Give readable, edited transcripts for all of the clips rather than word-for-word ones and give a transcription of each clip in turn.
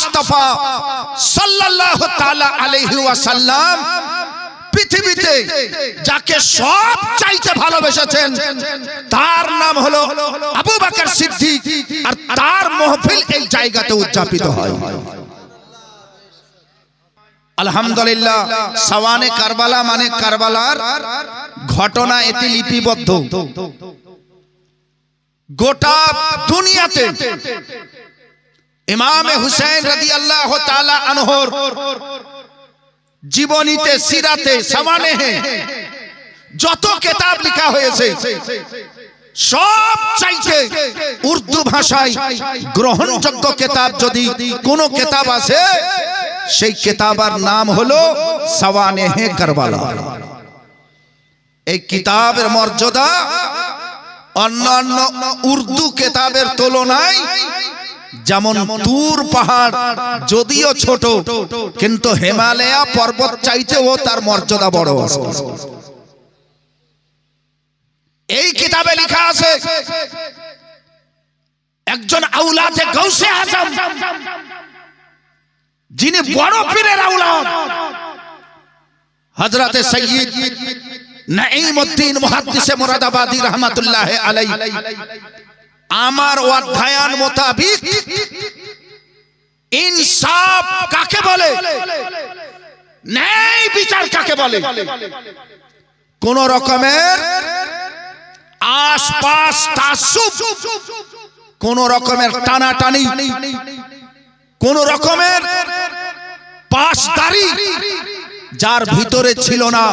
মুস্তাফা সাল্লাল্লাহু তাআলা আলাইহি ওয়াসাল্লাম পৃথিবীতে যাকে সব চাইতে ভালোবেসেছেন তার নাম হলো আবু বকর সিদ্দিক, আর তার মাহফিল এই জায়গাতে উদযাপিত হয়। আলহামদুলিল্লাহ, সাওয়ানে কারবালা মানে কারবালার ঘটনা এতে লিপিবদ্ধ। গোটা দুনিয়াতে ইমাম হুসাইন রাদিয়াল্লাহু তাআলা আনহুর জীবনীতে, সিরাতে, সাওয়ানেহে যত কিতাব লেখা হয়েছে সব চাইতে উর্দু ভাষায় গ্রহণযোগ্য কিতাব যদি কোনো কিতাব আছে সেই কিতাবের নাম হলো সাওয়ানেহে কারবালা। এই কিতাবের মর্যাদা অন্যান্য উর্দু কিতাবের তুলনায়, যেমন তুর পাহাড় যদিও ছোট কিন্তু হিমালয় পর্বত চাইতেও তার মর্যাদা বড় আছে। এই কিতাবে লেখা আছে একজন আওলাদে গাউসে আজম, যিনি বড় পীরের আওলাদ, হযরতে সৈয়দ নাঈমউদ্দিন মুহাদ্দিসে মুরাদাবাদী রাহমাতুল্লাহ আলাইহি, আমার অধ্যয়ন মোতাবিক ইনসাফ কাকে বলে, ন্যায় বিচার কাকে বলে, কোন রকমের আশপাশ তাসুব, কোন রকমের টানাটানি, কোন রকমের পাশদারি যার ভিতরে ছিল না,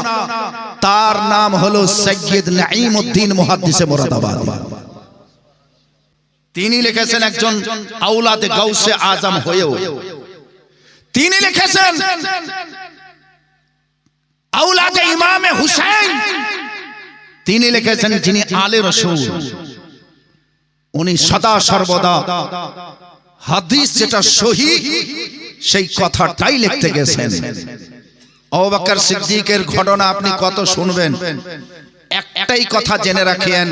তার নাম হলো সৈয়দ নাঈমউদ্দিন মুহাদ্দিসে মুরাদাবাদী। তিনি লিখেছেন একজন আওলাদে গাউসে আজম হয়েও তিনি লিখেছেন আওলাদে ইমামে হুসাইন, তিনি লিখেছেন যিনি আলে রাসূল, উনি সদা সর্বদা হাদিস যেটা সহিহ সেই কথাটাই লিখতে গেছেন। আবু বকর সিদ্দিকের ঘটনা আপনি কত শুনবেন, একটাই কথা জেনে রাখেন,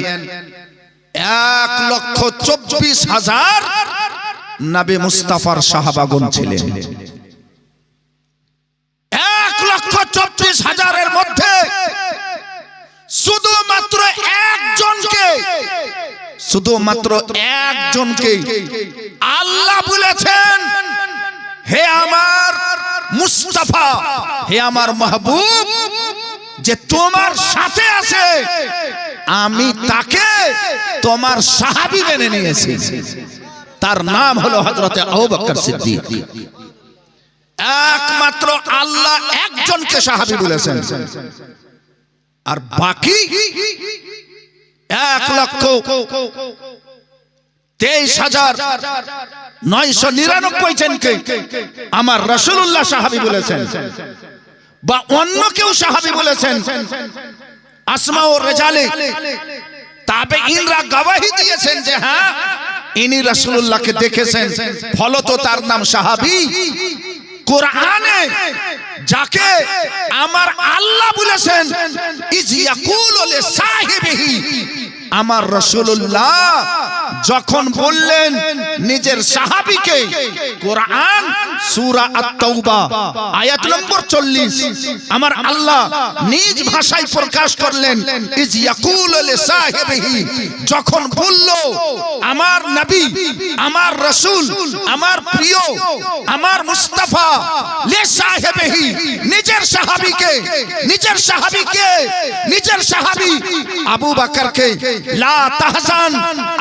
1,24,000 নবী মুস্তাফার সাহাবাগণ ছিলেন। 1,24,000 এর মধ্যে শুধুমাত্র একজনকে আল্লাহ বলেছেন, হে আমার মুস্তাফা, হে আমার মাহবুব, যে তোমার সাথে আছে আমি তাকে তোমার সাহাবী মেনে নিয়েছি। তার নাম হলো হযরতে আবু বকর সিদ্দিক। একমাত্র আল্লাহ একজনকে সাহাবী বলেছেন, আর বাকি 1,23,999 জনকে আমার রাসূলুল্লাহ সাহাবী বলেছেন, বা অন্য কেউ সাহাবী বলেছেন। আসমা ও রেজালে তাবেঈনরা গওয়াহি দিয়েছেন যে হ্যাঁ ইনি রাসূলুল্লাহকে দেখেছেন, ফলত তার নাম সাহাবী। কোরআনে যাকে আমার আল্লাহ বলেছেন, ইজ ইয়াকুলু লিসাহিবিহি, আমার রাসূলুল্লাহ যখন বললেন নিজের সাহাবীকে, কোরআন সূরা আত-তাওবা আয়াত নম্বর 40, আমার আল্লাহ নিজ ভাষায় প্রকাশ করলেন, ইজ ইয়াকুলু লিসাহিবিহি, যখন বলল আমার নবী, আমার রাসূল, আমার প্রিয়, আমার মুস্তাফা লিসাহিবিহি, নিজের সাহাবী আবু বকরকে, লা তাহজান,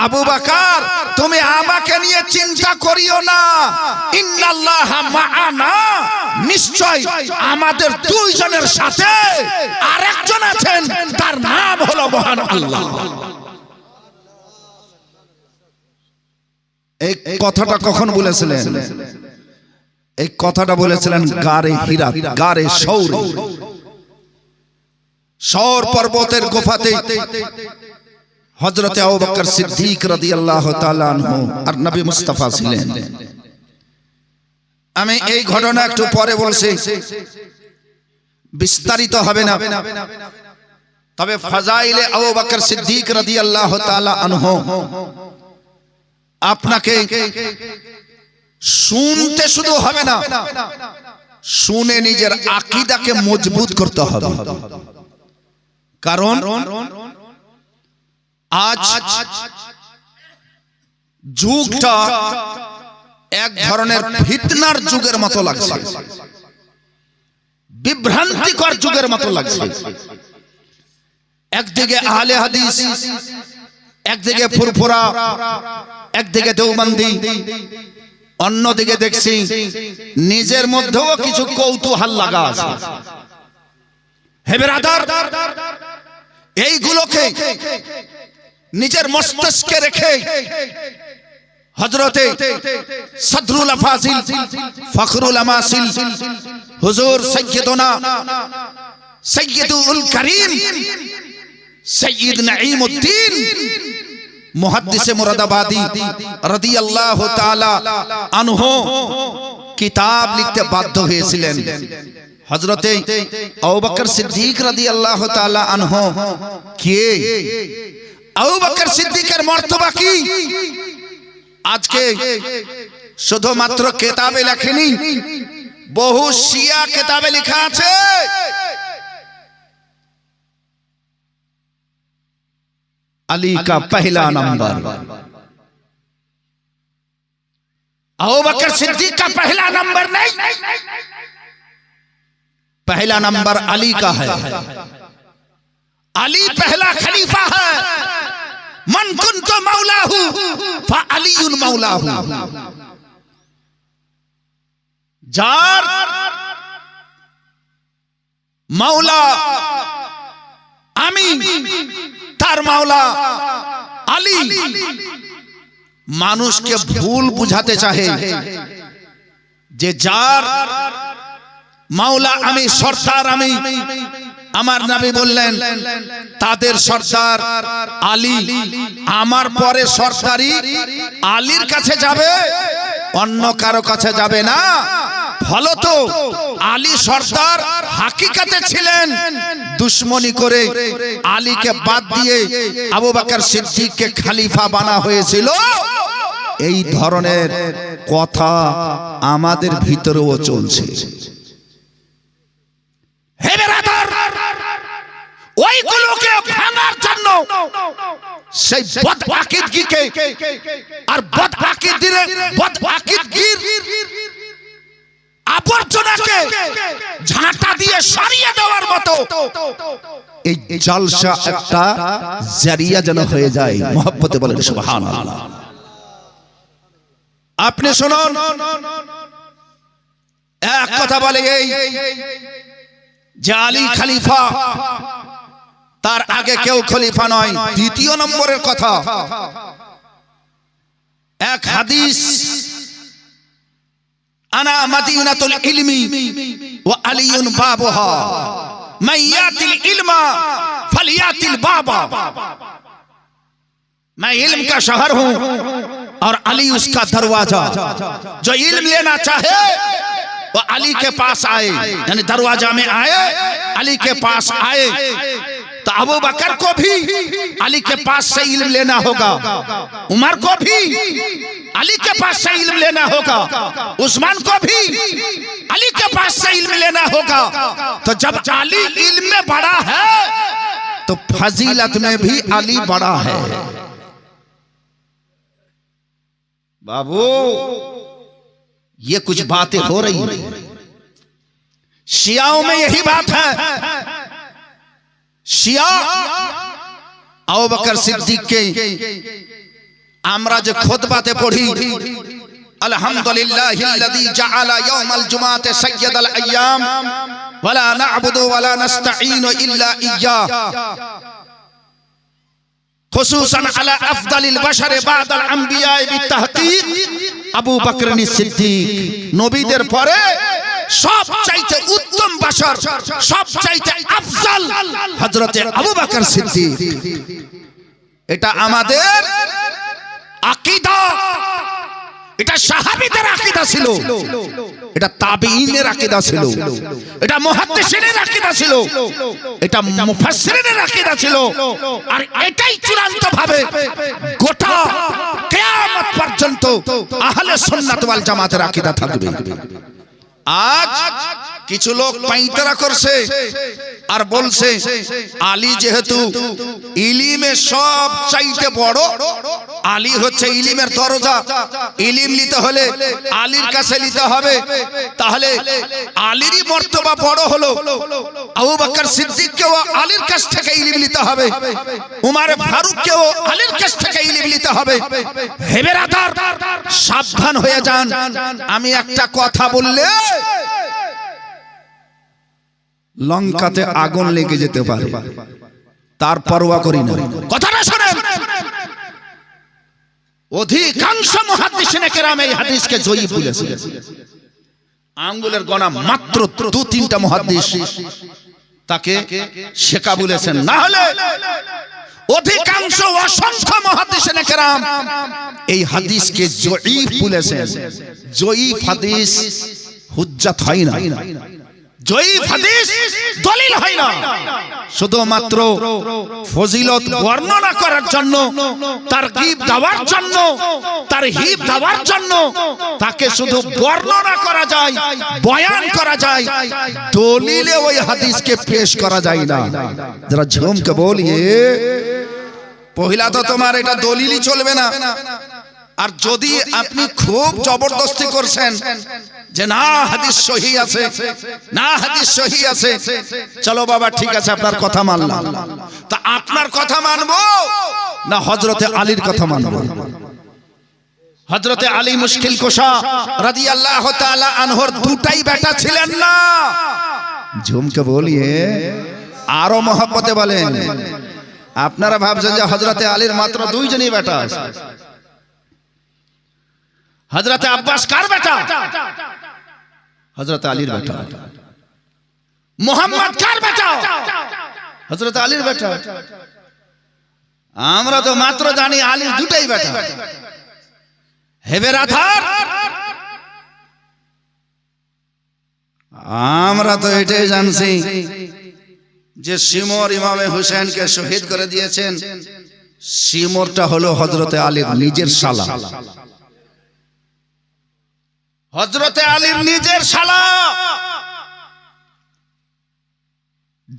আবু বকর তুমি আমাকে নিয়ে চিন্তা করিও না, ইন্নাল্লাহা মাআনা, নিশ্চয় আমাদের দুইজনের সাথে আরেকজন আছেন, তার নাম হলো মহান আল্লাহ। এই কথাটা কখন বলেছিলেন? এই কথাটা বলেছিলেন গারে হীরা, গারে সৌর, সৌর পর্বতের গুফাতে হযরতে আবু বকর সিদ্দিক রাদিয়াল্লাহু তাআলা আনহু আর নবী মুস্তাফা ছিলেন। আমি এই ঘটনা একটু পরে বলছি, বিস্তারিত হবে না, তবে ফাজাইলে আবু বকর সিদ্দিক রাদিয়াল্লাহু তাআলা আনহু আপনাকে শুনতে শুধু হবে না, শুনে নিজের আকীদাকে মজবুত করতে হবে। কারণ আজ যুগটা এক ধরনের ফিতনার যুগের মতো লাগছে, বিভ্রান্তিকর যুগের মতো লাগছে। একদিকে আহলে হাদিস, একদিকে ফুরফুরা, একদিকে দেওবন্দি, অন্যদিকে দেখছি নিজের মধ্যেও কিছু কৌতূহল লাগা আছে। হে ব্রাদার, এইগুলোকে নিজের মস্তিষ্কে রেখে হযরতে সদরুল আফাজিল ফখরুল আমাসিল হুজুর সৈয়দনা সৈয়দুল করিম সৈয়দ নাঈমউদ্দিন মুহাদ্দিসে মুরাদাবাদী রাদিয়াল্লাহু তাআলা আনহু কিতাব লিখতে বাধ্য হয়েছিলেন। হযরতে আবু বকর সিদ্দিক রাদিয়াল্লাহু তাআলা আনহু কে? আবু বকর সিদ্দিকের মর্তবা কি? আজকে শুধুমাত্র কিতাবে লেখেনি, বহু শিয়া কিতাবে লেখা আছে। अली का पहला नंबर, अबू बकर सिद्दीक का पहला नंबर नहीं, पहला नंबर अली का है। अली पहला खलीफा है। मन कुन्तु मौलाहु फअलियुन मौलाहु। जार मौला आमीन, তার মাওলা আলী। মানুষকে ভুল বুঝাতে চাহে যে যার মাওলা আমি, সর্দার আমি, আমার নবী বললেন তাদের সর্দার আলী, আমার পরে সর্দারি আলীর কাছে যাবে, অন্য কারো কাছে যাবে না। ফলত আলী সর্দার হাকিকাতে ছিলেন, দুশ্মনী করে আলীকে বাদ দিয়ে আবু বকর সিদ্দিককে খলিফা বানা হয়েছিল। এই ধরনের কথা আমাদের ভিতরেও চলছে। হে ব্রাদার, ওইগুলোকে ভাঙার জন্য সেই বদআকিদগিকে আর বদআকিদগির আবর্জনাকে ঝাঁটা দিয়ে সরিয়ে দেওয়ার মতো এই জলসা একটা জারিয়া যেন হয়ে যায়। মহব্বতে বলেন সুবহানাল্লাহ। আপনি শুনুন, এক কথা বলে এই যে আলী খলিফা, তার আগে কেউ খলিফা নয়। দ্বিতীয় নম্বরের কথা, এক হাদিস, আনা মদিনাতুল ইলমি ওয়া আলিয়ুন বাবুহা, মান ইয়াতিল ইলমা ফালিয়াতিল বাবা। मैं इल्म का शहर हूं और अली उसका दरवाजा। जो इल्म लेना चाहे वो अली के पास आए, यानी दरवाजा में आए, अली के पास आए। तो अबू बकर को भी अली के पास से इल्म लेना होगा, उमर को भी अली के पास से इल्म लेना होगा, उस्मान को भी अली के पास से इल्म लेना होगा। तो जब अली इल्म में बड़ा है तो फजीलत में भी अली बड़ा है। बाबू, ये कुछ बातें हो रही हैं, शियाओं में यही बात है। शिया আবু বকর সিদ্দিককে আমরা যে খুতবাতে পড়ি, আলহামদুলিল্লাহিল্লাযী জাআলা ইয়াওমাল জুমআতি সাইয়্যিদাল আইয়াম ওয়ালা না'বুদু ওয়ালা নাস্তাঈনু ইল্লা ইয়্যাহ, খুসুসান আলা আফদালিল বাশারে বাদাল আম্বিয়া বিতাহকীক আবু বকর সিদ্দিক। নবীদের পরে সবচাইতে উত্তম বাশার, সবচাইতে আফজাল হযরতে আবু বকর সিদ্দিক। এটা আমাদের আকীদা, এটা সাহাবীদের আকীদা ছিল, এটা তাবেঈনের আকীদা ছিল, এটা মুহাদ্দিসিনের আকীদা ছিল, এটা মুফাসসিরিনের আকীদা ছিল। আর এটাই চূড়ান্ত ভাবে গোটা কিয়ামত পর্যন্ত আহলে সুন্নাত ওয়াল জামাতের আকীদা থাকবে। আজ কিছু লোক পাইতারা করছে আর বলছে আলী যেহেতু ইলমে সব চাইতে বড়, আলী হচ্ছে ইলমের দরজা, ইলম নিতে হলে আলীর কাছে নিতে হবে, তাহলে আলীরই মর্তবা বড় হলো। আবু বকর সিদ্দিককেও আলীর কাছ থেকে ইলম নিতে হবে, উমর ফারুককেও আলীর কাছ থেকে ইলম নিতে হবে। হে বেরাদার, সাবধান হয়ে যান। আমি একটা কথা বললে লঙ্কাতে আগুন লেগে যেতে পারে, তার পরোয়া করি না। কথাটা শুনেন, অধিকাংশ মুহাদ্দিসিনে কেরাম এই হাদিসকে জয়ীফ বলেছে। আঙ্গুলের গোনা মাত্র 2-3টা মুহাদ্দিস তাকে শেখা বলেছেন, না হলে অধিকাংশ অসংখ্য মুহাদ্দিসিনে কেরাম এই হাদিসকে জয়ীফ বলেছেন। জয়ীফ হাদিস হুজ্জাত হয় না, জয়ীফ হাদিস দলিল হয় না। শুধুমাত্র ফজিলত বর্ণনা করার জন্য, তারগীব দেওয়ার জন্য, তারহিব দেওয়ার জন্য তাকে শুধু বর্ণনা করা যায়, বয়ান করা যায়, দলিলে ওই হাদিসকে পেশ করা যায় না। যারা ঝুমকে বলিয়ে পহিলা তো তোমার এটা দলিলই চলবে না। আর যদি আপনি খুব জবরদস্তি করছেন যে না হাদিস সহি আছে, না হাদিস সহি আছে, চলো বাবা ঠিক আছে আপনার কথা মানলাম, তা আপনার কথা মানবো না হযরতে আলীর কথা মানবো? হযরতে আলী মুশকিল কুশা রাদিয়াল্লাহু তাআলা আনহুর দুটাই বেটা ছিলেন না। ঝুমকে বলিয়ে আরো মহব্বতে বলেন। আপনারা ভাবছেন যে হযরতে আলীর মাত্র 2 জনই বেটা আছে। হযরতে আব্বাস কার বেটা? হযরতে আলীর বেটা। মুহাম্মদ কার বেটা? হযরতে আলীর বেটা। আমরা তো মাত্র জানি আলীর দুটাই বেটা। হে বেরাদার, আমরা তো এটাই জানছি যে শিমর ইমামে হুসেনকে শহীদ করে দিয়েছেন। শিমরটা হলো হযরতে আলীর নিজের শালা, হযরতে আলীর নিজের শালা।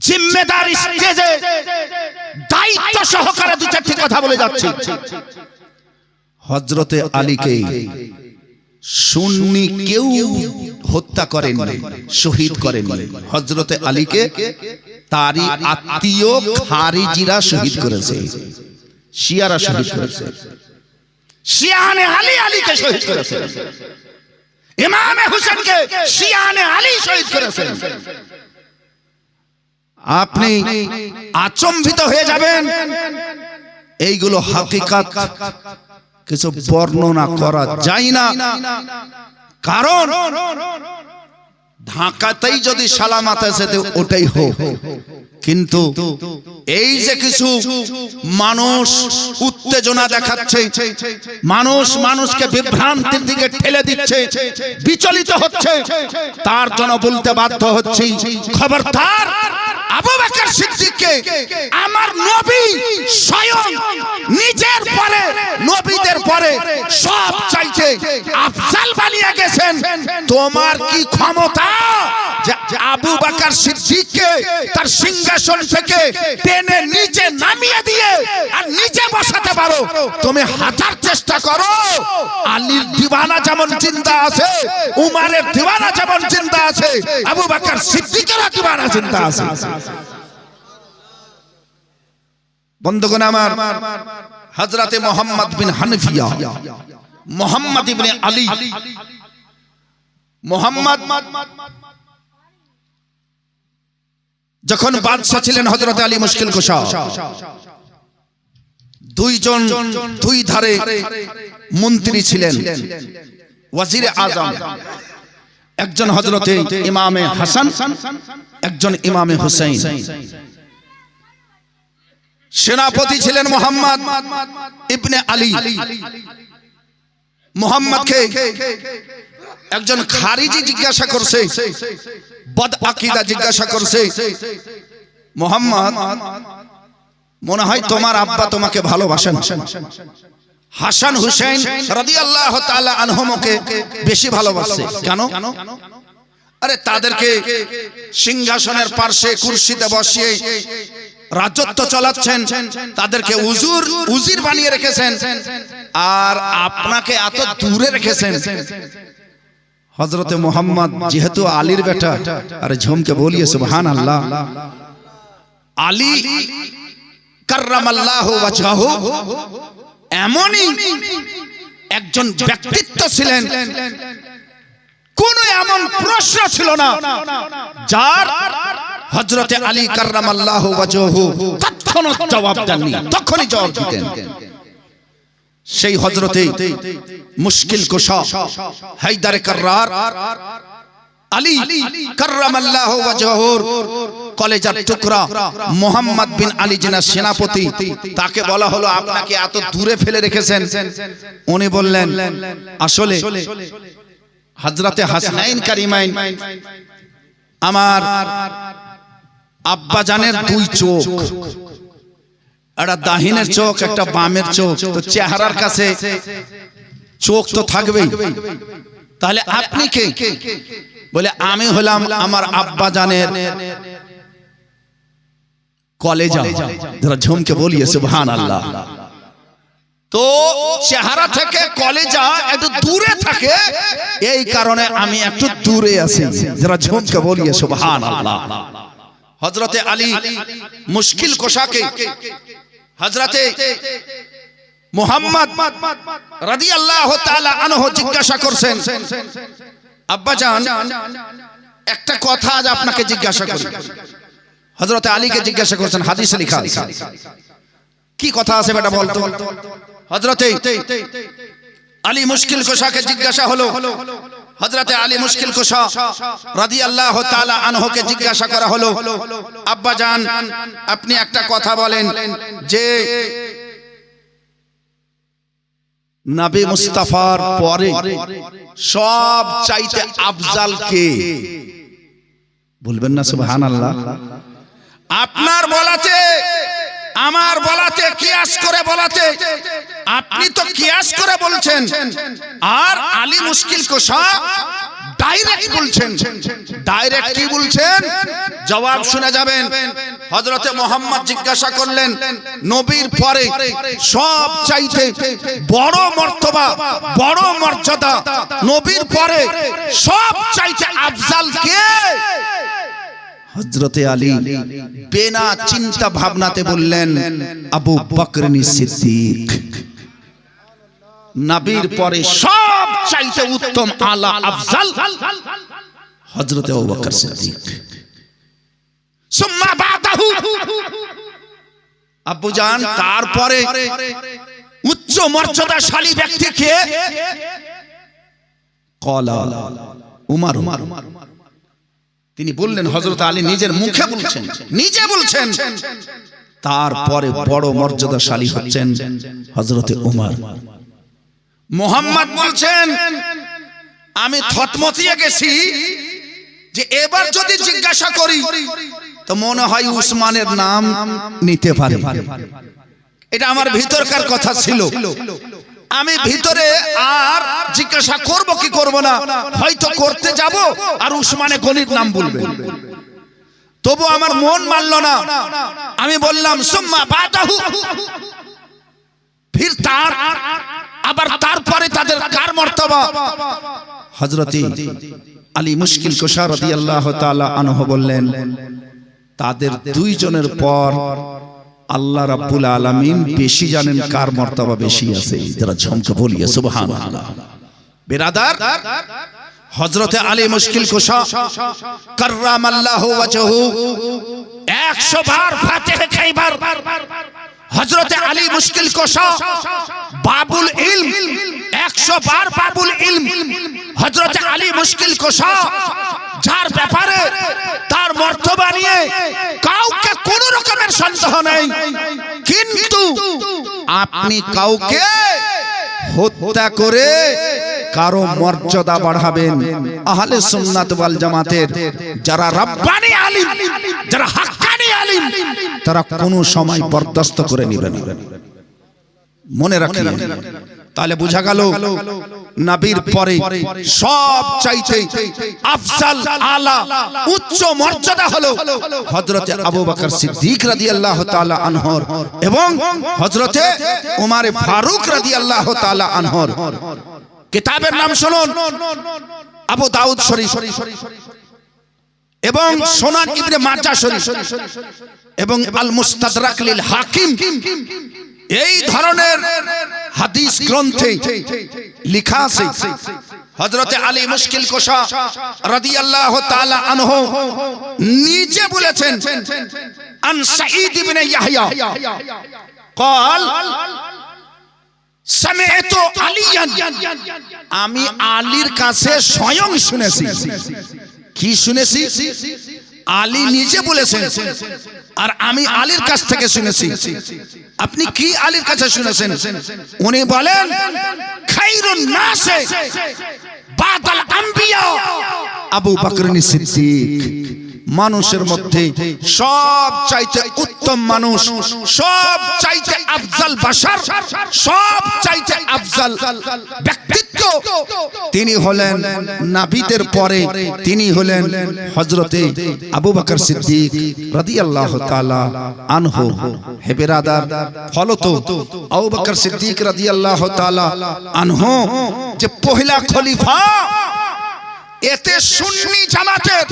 জিম্মেদার স্টেজে দায়িত্ব সহকারে 2-4টি কথা বলে যাচ্ছি। হযরতে আলীকে সুন্নি কেউ হত্যা করেননি, শহীদ করেননি। হযরতে আলীকে তারই আত্মীয় খারিজিরা শহীদ করেছে, শিয়ারা শহীদ করেছে। শিয়ানে আলী আলীকে শহীদ করেছে, ইমামে হুসেনকে শিয়ানে আলী শহীদ করেছে। আপনি আচম্বিত হয়ে যাবেন। এইগুলো হাকিকাত, কিছু বর্ণনা করা যায় না। কারণ ঢাকাতেই যদি সালামাত আছে ওটাই হোক, কিন্তু এই যে কিছু মানুষ উত্তেজনা দেখাচ্ছে, মানুষ মানুষকে বিভ্রান্তির দিকে ঠেলে দিচ্ছে, বিচলিত হচ্ছে, তার জন্য বলতে বাধ্য হচ্ছি, খবরদার। আবু বকর সিদ্দিককে আমার নবী স্বয়ং নিজের পরে, নবীদের পরে সব চাইতে আফজাল বানিয়ে গেছেন। তোমার কি ক্ষমতা যে আবু বকর সিদ্দিককে তার সিংহাসন থেকে টেনে নিচে নামিয়ে দিয়ে আর নিচে বসাতে পারো? তুমি হাজার চেষ্টা করো, আলীর দিওয়ানা যেমন জিন্দা আছে, উমারের দিওয়ানা যেমন জিন্দা আছে, আবু বকর সিদ্দিকের দিওয়ানা জিন্দা আছে। বন্ধুগণ আমার, হযরতে মুহাম্মদ বিন হানিফিয়া, মুহাম্মদ ইবনে আলী, মুহাম্মদ যখন বাদশা ছিলেন হযরতে আলী মুশকিল কুশা, 2 জন 2 ধারে মন্ত্রী ছিলেন, ওয়াজির আজম। একজন হযরতে ইমামে হাসান, একজন ইমামে হুসাইন। সেনাপতি ছিলেন মুহাম্মদ ইবনে আলী। মুহাম্মদকে একজন খারিজি জিজ্ঞাসা করছে, বদ আকীদা জিজ্ঞাসা করছে, মুহাম্মদ মনে হয় তোমার আব্বা তোমাকে ভালোবাসেন। হাসান হুসাইন রাদিয়াল্লাহু তাআলা আনহুমকে বেশি ভালোবাসে কেন? আরে তাদেরকে সিংহাসনের পার্শ্বে কুরসিতে বসিয়ে রাজত্ব চালাচ্ছেন, তাদেরকে উজির বানিয়ে রেখেছেন, আর আপনাকে এত দূরে রেখেছেন। হযরতে মুহাম্মদ যেহেতু আলীর বেটা, আরে ঝুমকে বলিয়ে সুবহানাল্লাহ। আলী কাররামাল্লাহু ওয়াজহাহু এমনই একজন ব্যক্তিত্ব ছিলেন, কোন এমন প্রশ্ন ছিল না যার হযরতে আলী কাররামাল্লাহু ওয়াজহাহু তৎক্ষণাৎ জবাব দেননি, তখনই জবাব দিতেন। সেই হযরতে মুশকিল কুশা হায়দার কাররার আলী কাররামাল্লাহু ওয়াজহাহুর কলেজার টুকরা মুহাম্মদ বিন আলী জিনা সেনাপতি, তাকে বলা হলো আপনাকে এত দূরে ফেলে রেখেছেন। উনি বললেন আসলে হযরতে হাসনাইন কারিমাইন আমার আব্বা জানের দুই চোখ, একটা দাহিনের চোখ একটা বামের চোখ, তো চেহারার কাছে চোখ তো থাকবেই, তাহলে আপনি কে? বলে আমি হলাম আমার আব্বা জানের কলেজা। যারা ঝুমকে বলিয়ে সুবহানাল্লাহ। তো চেহারা থেকে কলেজা একটু দূরে থাকে, এই কারণে আমি একটু দূরে আছি। যারা ঝুমকে বলিয়ে সুবহানাল্লাহ। হযরতে আলী মুশকিল কোশাকে হযরতে মুহাম্মদ রাদিয়াল্লাহু তাআলা আনহু জিজ্ঞাসা করছেন, আব্বা জান একটা কথা আজ আপনাকে জিজ্ঞাসা করি। হযরতে আলীকে জিজ্ঞাসা করছেন, হাদিসে লেখা আছে, কি কথা আছে বেটা বলতো। হযরতে আলী মুশকিল কোশাকে জিজ্ঞাসা হলো, হযরতে আলী মুশকিল কোশা রাদিয়াল্লাহু তাআলা আনহুকে জিজ্ঞাসা করা হলো, আব্বা জান আপনি একটা কথা বলেন যে নবী মুস্তাফার পরে সব চাইতে আফজাল কে? বলবেন না সুবহানাল্লাহ। আপনার বলাতে আমার বলাতে কিয়াস করে বলাতে আপনি তো কিয়াস করে বলছেন, আর আলী মুশকিল কোশা ডাইরেক্ট বলছেন। ডাইরেক্ট কি বলছেন জবাব শুনে যাবেন। হযরতে মুহাম্মদ জিজ্ঞাসা করলেন, নবীর পরে সব চাইতে বড় মর্তবা বড় মর্যাদা, নবীর পরে সব চাইতে আফজাল কে? হযরতে আলী বিনা চিন্তা ভাবনাতে বললেন, আবু বকর সিদ্দিক। নবীর পরে সব চাইতে উত্তম আলা আফজাল হযরতে আবু বকর সিদ্দিক। সুম্মা বাদাহু, আব্বু জান তারপরে উচ্চ মর্যাদাশালী ব্যক্তি কে? ক্বালা উমর। তিনি বললেন, হযরত আলী নিজের মুখে বলছেন, নিজে বলছেন, তারপরে বড় মর্যাদাশালী হচ্ছেন হযরতে উমর। মুহাম্মদ বলছেন, আমি থতমতিয়ে গেছি যে এবার যদি জিজ্ঞাসা করি তো মনে হয় উসমানের নাম নিতে পারে। এটা আমার ভিতরকার কথা ছিল। আমি ভিতরে আর জিজ্ঞাসা করব কি করব না, হয়তো করতে যাব আর উসমানে গনির নাম বলবে, তবু আমার মন মানল না। আমি বললাম সুম্মা বাদাহু, ফির তার আবার তারপরে তাদের কার মর্তবা? হযরত আলী মুশকিল কুশা রাদিয়াল্লাহু তাআলা আনহু বললেন, তাদের দুইজনের পর আল্লাহ রাব্বুল আলামিন বেশি জানেন কার মর্তবা বেশি আছে। যারা ঝমকে বলিয়ে সুবহানাল্লাহ। বিরাদার, হযরতে আলী মুশকিল কুশা কাররামাল্লাহু ওয়াজহু 100 বার ফাতিহা খাইবার। হযরতে আলী মুশকিল কুশা বাবুল ইলম, 100 বার বাবুল ইলম। হযরতে আলী মুশকিল কুশা যার ব্যাপারে তার মর্তবা নিয়ে কাউকে কোন রকমের সন্দেহ নেই, কিন্তু আপনি কাউকে হত্যা করে কারো মর্যাদা বাড়াবেন। আহলে সুন্নাত ওয়াল জামাতের যারা রাব্বানি আলিম, যারা হাক্কানি আলিম, তারা কোনো সময় বরদাস্ত করে নেবে না। মনে রাখেন। তাহলে বোঝা গেল নবীর পরে সব চাইতে আফজাল আলা উচ্চ মর্যাদা হলো হযরতে আবু বকর সিদ্দিক রাদিয়াল্লাহু তাআলা আনহুর এবং হযরতে ওমর ফারুক রাদিয়াল্লাহু তাআলা আনহুর। কিতাবের নাম শুনুন, আবু দাউদ শরীফ এবং সুনান ইবনে মাজাহ শরীফ এবং আল মুস্তাদরাক লিল হাকিম, এই ধরনের হাদিস গ্রন্থে লেখা আছে হযরতে আলী মুশকিল কুশা রাদিয়াল্লাহু তাআলা আনহু নিজে বলেছেন, আন সাঈদ ইবনে ইয়াহইয়া قال سمعت عليا, আমি আলীর কাছে স্বয়ং শুনেছি। কি শুনেছি? আলী নিজে বলেছেন আর আমি আলীর কাছ থেকে শুনেছি। আপনি কি আলীর কাছে শুনেছেন? উনি বলেন, খায়রুন নাসে বাদাল আম্বিয়া আবু বকর সিদ্দিক। মানুষের মধ্যে সব চাইতে উত্তম মানুষ, সব চাইতে আফজাল বাশার, সব চাইতে আফজাল ব্যক্তিত্ব তিনি হলেন নবীদের পরে, তিনি হলেন হযরতে আবু বকর সিদ্দিক রাদিয়াল্লাহু তাআলা আনহু। হে বিরাদার, ফলত আবু বকর সিদ্দিক রাদিয়াল্লাহু তাআলা আনহু যে পহেলা খলিফা, এতে সুন্নি জামাতের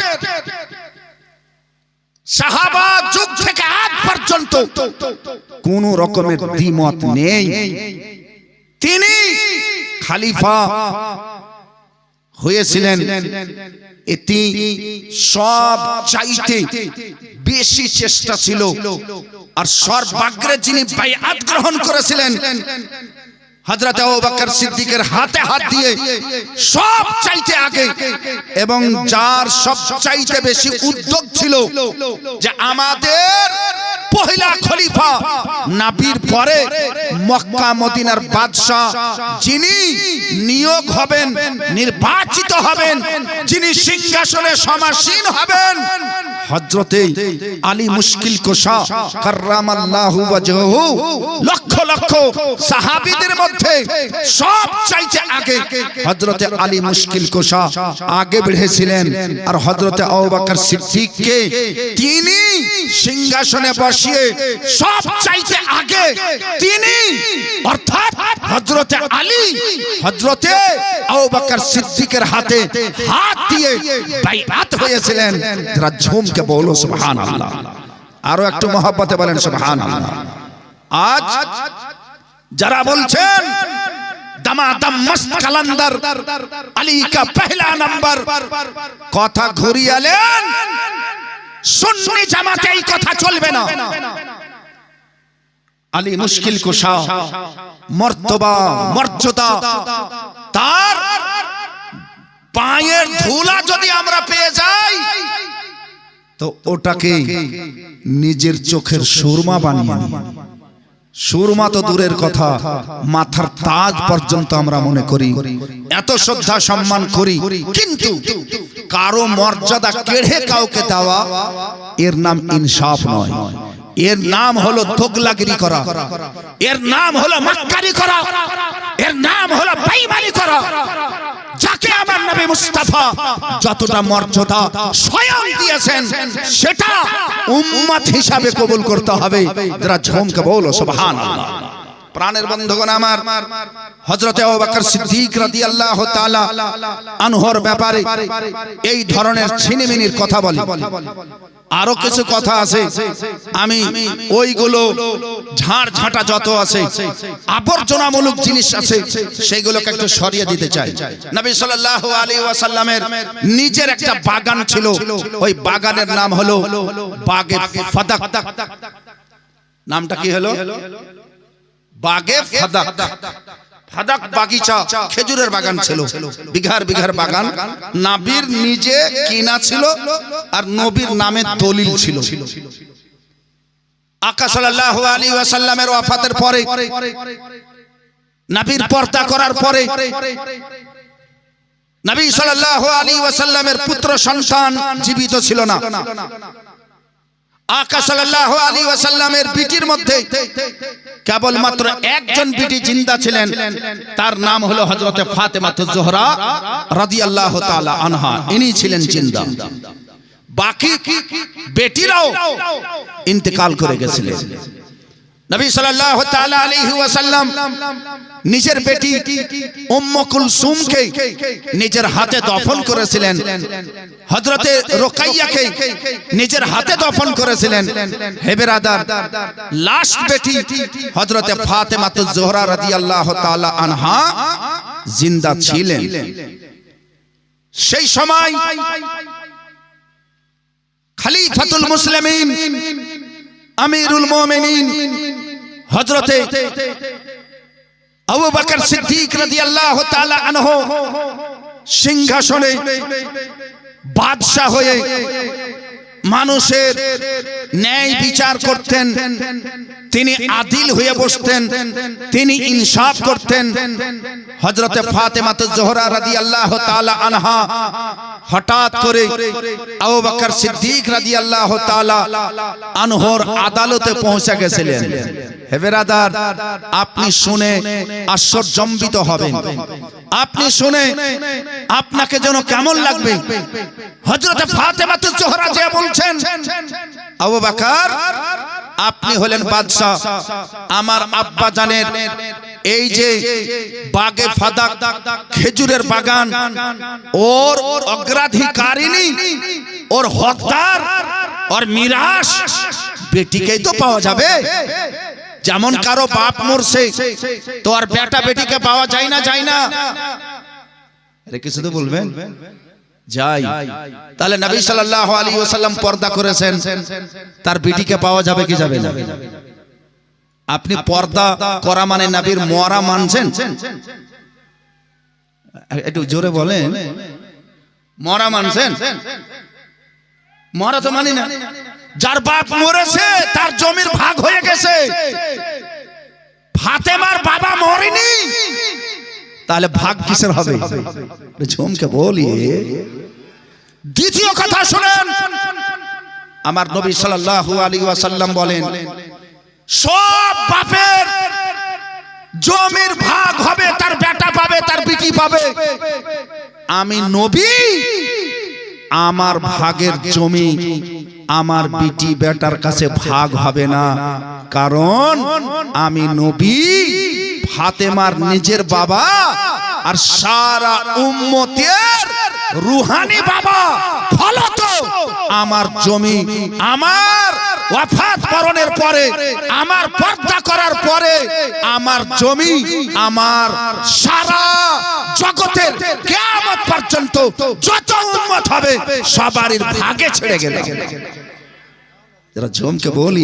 সাহাবা যুগ থেকে আজ পর্যন্ত কোন রকমের দ্বিমত নেই। তিনি খলিফা হয়েছিলেন, এটি সব চাইতে বেশি চেষ্টা ছিল। আর সর্বাগ্রে যিনি বাইআত গ্রহণ করেছিলেন হযরত আবু বকর সিদ্দিকের হাতে হাত দিয়ে সব চাইতে আগে, এবং যার সব চাইতে বেশি উদ্যোগ ছিল যে আমাদের পহেলা খলিফা নবীর পরে মক্কা মদিনার বাদশা যিনি নিয়োগ হবেন, নির্বাচিত হবেন, যিনি সিংহাসনে সমাসীন হবেন, হযরতে আলী মুশকিল কুশা কাররামাল্লাহু ওয়াজহু। লক্ষ লক্ষ সাহাবীদের মধ্যে সব চাইতে আগে হযরতে আলী মুশকিল কুশা আগে বেড়েছিলেন। আর হযরতে আবু বকর সিদ্দিককে তিনি সিংহাসনে বসিয়ে সব চাইতে আগে তিনি, অর্থাৎ হযরতে আলী হযরতে আবু বকর সিদ্দিকের হাতে হাত দিয়ে বাইআত হয়েছিলেন। যারা ঝুমকে বলো সুবহানাল্লাহ, আরো একটু মহব্বতে বলেন সুবহানাল্লাহ। আজ যারা বলছেন দামাদাম মস্ত কালান্দার আলী কা পহলা নাম্বার, কথা ঘুরিয়ালেন, সুন্নি জামাতে এই কথা চলবে না। আলী মুশকিল কুশা মর্তবা মর্যাদা, তার পায়ের ধুলা যদি আমরা পেয়ে যাই তো ওটাকে নিজের চোখের সুরমা বানিয়ে নিই। সুরমা তো দূরের কথা, মাথার তাজ পর্যন্ত আমরা মনে করি, এত শ্রদ্ধা সম্মান করি। কিন্তু কারো মর্যাদা কেড়ে কাউকে দেওয়া, এর নাম ইনসাফ নয়, এর নাম হলো দোগলাগিরি করা, এর নাম হলো মাক্কারি করা, এর নাম হলো বেঈমানি করা। যাকে আমার নবী মুস্তাফা যতটা মর্যাদা স্বয়ং দিয়েছেন সেটা উম্মত হিসাবে কবুল করতে হবে। যারা ঝুমকে বলো সুবহানাল্লাহ। প্রাণের বন্ধুগণ আমার, হযরতে আবু বকর সিদ্দিক রাদিয়াল্লাহু তাআলা আনহুর ব্যাপারে এই ধরনের ছিনিমিনির কথা বলি। আরো কিছু কথা আছে, আমি ওইগুলো ঝাড় ঝাঁটা যত আছে আবর্জনামূলক জিনিস আছে সেগুলোকে একটু সরিয়ে দিতে চাই। নবী সাল্লাল্লাহু আলাইহি ওয়াসাল্লামের নিজের একটা বাগান ছিল, ওই বাগানের নাম হলো বাগে ফাদাক। নামটা কি হলো? বাগে ফাদাক। ফাদাক বাগিচা, খেজুরের বাগান ছিল, বিঘার বিঘার বাগান। নবীর নিজে কিনা ছিল আর নবীর নামে দলিল ছিল। আকা সাল্লাল্লাহু আলাইহি ওয়াসাল্লামের ওয়াফাতের পরে নবীর পর্দা করার পরে নবী সাল্লাল্লাহু আলাইহি ওয়াসাল্লামের পুত্র সন্তান জীবিত ছিল না। আকা সাল্লাল্লাহু আলাইহি ওয়াসাল্লামের বিটির মধ্যে কেবলমাত্র একজন বিটি জিন্দা ছিলেন, তার নাম হলো হযরতে ফাতেমাতুজ জোহরা রাদিয়াল্লাহু তাআলা আনহা। ইনি ছিলেন জিন্দা, বাকি বেটিরাও ইন্তেকাল করে গেছিলেন। নবী সাল্লাল্লাহু তাআলা আলাইহি ওয়াসাল্লাম নিজের বেটি উম্মে কুলসুমকে নিজের হাতে দফন করেছিলেন, হযরতে রুকাইয়াকে নিজের হাতে দফন করেছিলেন। হে বিরাদার, লাস্ট বেটি হযরতে ফাতেমাতুজ জোহরা রাদিয়াল্লাহু তাআলা আনহা জিন্দা ছিলেন। সেই সময় খলিফাতুল মুসলিমিন আমিরুল মুমিনিন হযরতে আবু বকর সিদ্দিক রাদিয়াল্লাহু তাআলা আনহু সিংহাসনে বাদশা হয়ে মানুষের ন্যায় বিচার করতেন, তিনি আদিল হয়ে বসতেন, তিনি ইনসাফ করতেন। হযরতে ফাতেমাতুজ জোহরা রাদিয়াল্লাহু তাআলা আনহা হঠাৎ করে আবু বকর সিদ্দিক রাদিয়াল্লাহু তাআলা আনহুর আদালতে পৌঁছে গেছিলেন। হে বিরাদার, আপনি শুনে আশ্চর্যজম্বিত হবেন, আপনি শুনে আপনাকে যেন কেমন লাগবে। হযরতে ফাতেমাতুজ জোহরা যে বলছেন, আবু বকর আপনি হলেন বাদশা, আমার আব্বা জানের এই যে বাগে ফাদাক খেজুরের বাগান, ওর অগ্রাধিকারিনী, ওর হকদার, ওর মিরাস বেটিকেই তো পাওয়া যাবে। যেমন কারো বাপ মরছে তো আর বেটা বেটিকে পাওয়া যায় না, যায় না? আরে কিছু তো বলবেন। যাই, তাহলে নবী সাল্লাল্লাহু আলাইহি ওয়াসাল্লাম পর্দা করেছেন, তার বেটিকে পাওয়া যাবে কি যাবে না? আপনি পর্দা করা মানে নবীর মরা মানছেন? একটু জোরে বলেন, মরা মানছেন? মরা তো মানি না। যার বাপ মরেছে তার জমির ভাগ হয়ে গেছে, ফাতেমার বাবা মরেনি, তাহলে ভাগ কিসের হবে? ঝুমকে বলি। দ্বিতীয় কথা শুনেন, আমার নবী সাল্লাল্লাহু আলাইহি ওয়াসাল্লাম বলেন, সব বাপের জমির ভাগ হবে, তার বেটা পাবে, তার বিটি পাবে। আমি নবী, আমার ভাগের জমি আমার বিটি বেটার কাছে ভাগ হবে না, কারণ আমি নবী, ফাতেমার নিজের বাবা আর সারা উম্মতের রুহানি বাবা। ফলত আমার জমি আমার ওয়াফাত বরণের পরে, আমার পর্দা করার পরে, আমার জমি আমার সারা জগতের কিয়ামত পর্যন্ত যত উম্মত হবে সবারই ভাগে ছেড়ে গেল। যারা জমকে বলি,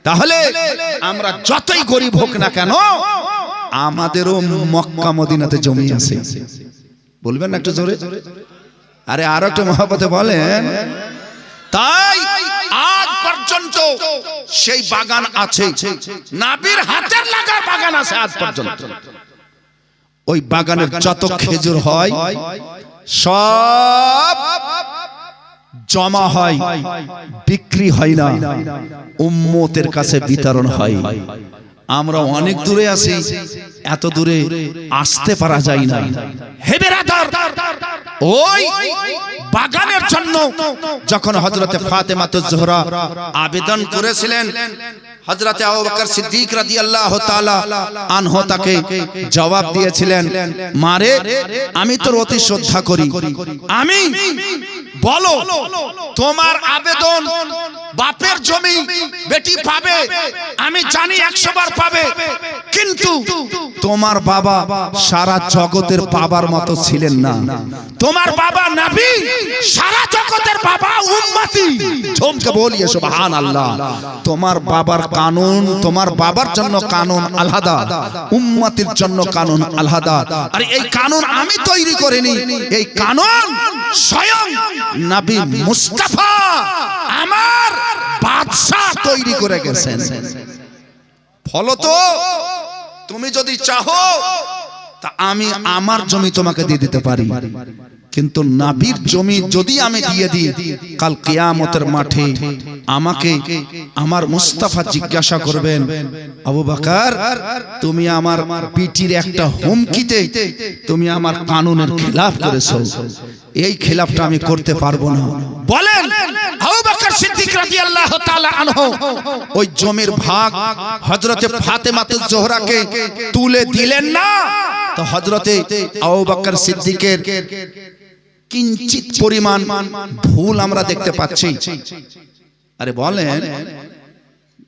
তাহলে আমরা যতই গরিব হোক না কেন, আমাদেরও মক্কা মদিনাতে জমি আছে। বলবেন না একটু জোরে? আরে আরো একটু মহব্বতে বলেন। তাই আজ পর্যন্ত সেই বাগান আছে, নবীর হাতের লাগা বাগান আছে আজ পর্যন্ত। ওই বাগানের যত খেজুর হয় সব জমা হয়, বিক্রি হয় না, উম্মতের কাছে বিতরণ হয়। আমরা অনেক দূরে আছি, এত দূরে আসতে পারা যায় না। হে বিরাদার, ওই বাগানের জন্য যখন হযরতে ফাতেমাতুজ জোহরা আবেদন করেছিলেন, হযরতে আবু বকর সিদ্দিক রাদিয়াল্লাহু তাআলা আনহু তাকে জবাব দিয়েছিলেন, মারে আমি তোর অতি শ্রদ্ধা করি, আমি বলো তোমার আবেদন, বাপের জমি বেটি পাবে, আমি জানি 100 বার পাবে, কিন্তু তোমার বাবা সারা জগতের বাবার মতো ছিলেন না। তোমার বাবা নবী, সারা জগতের বাবা উম্মতি। ঝুমকে বলিয়ে সুবহানাল্লাহ। তোমার বাবার কানুন, তোমার বাবার জন্য কানুন আলাদা, উম্মতির জন্য কানুন আলাদা। আর এই কানুন আমি তৈরি করিনি, এই কানুন স্বয়ং নবী মুস্তাফা আমার বাদশা তৈরি করে গেছেন। ফলত তুমি যদি চাহো তা আমি আমার জমি তোমাকে দিয়ে দিতে পারি, কিন্তু নবীর জমি যদি আমি দিয়ে দিই, কাল কিয়ামতের মাঠে আমাকে আমার মুস্তাফা জিজ্ঞাসা করবেন, আবু বকর তুমি আমার পিটির একটা হুমকিতে তুমি আমার কানুনের খিলাফ করেছো, এই খিলাফটা আমি করতে পারবো না। বলেন আবু বকর সিদ্দিক রাদিয়াল্লাহু তাআলা আনহু ওই জমির ভাগ হযরতে ফাতেমাতুজ জোহরাকে তুলে দিলেন না? তো হযরতে আবু বকর সিদ্দিকের কিঞ্চিত পরিমাণ ভুল আমরা দেখতে পাচ্ছি। আরে বলেন,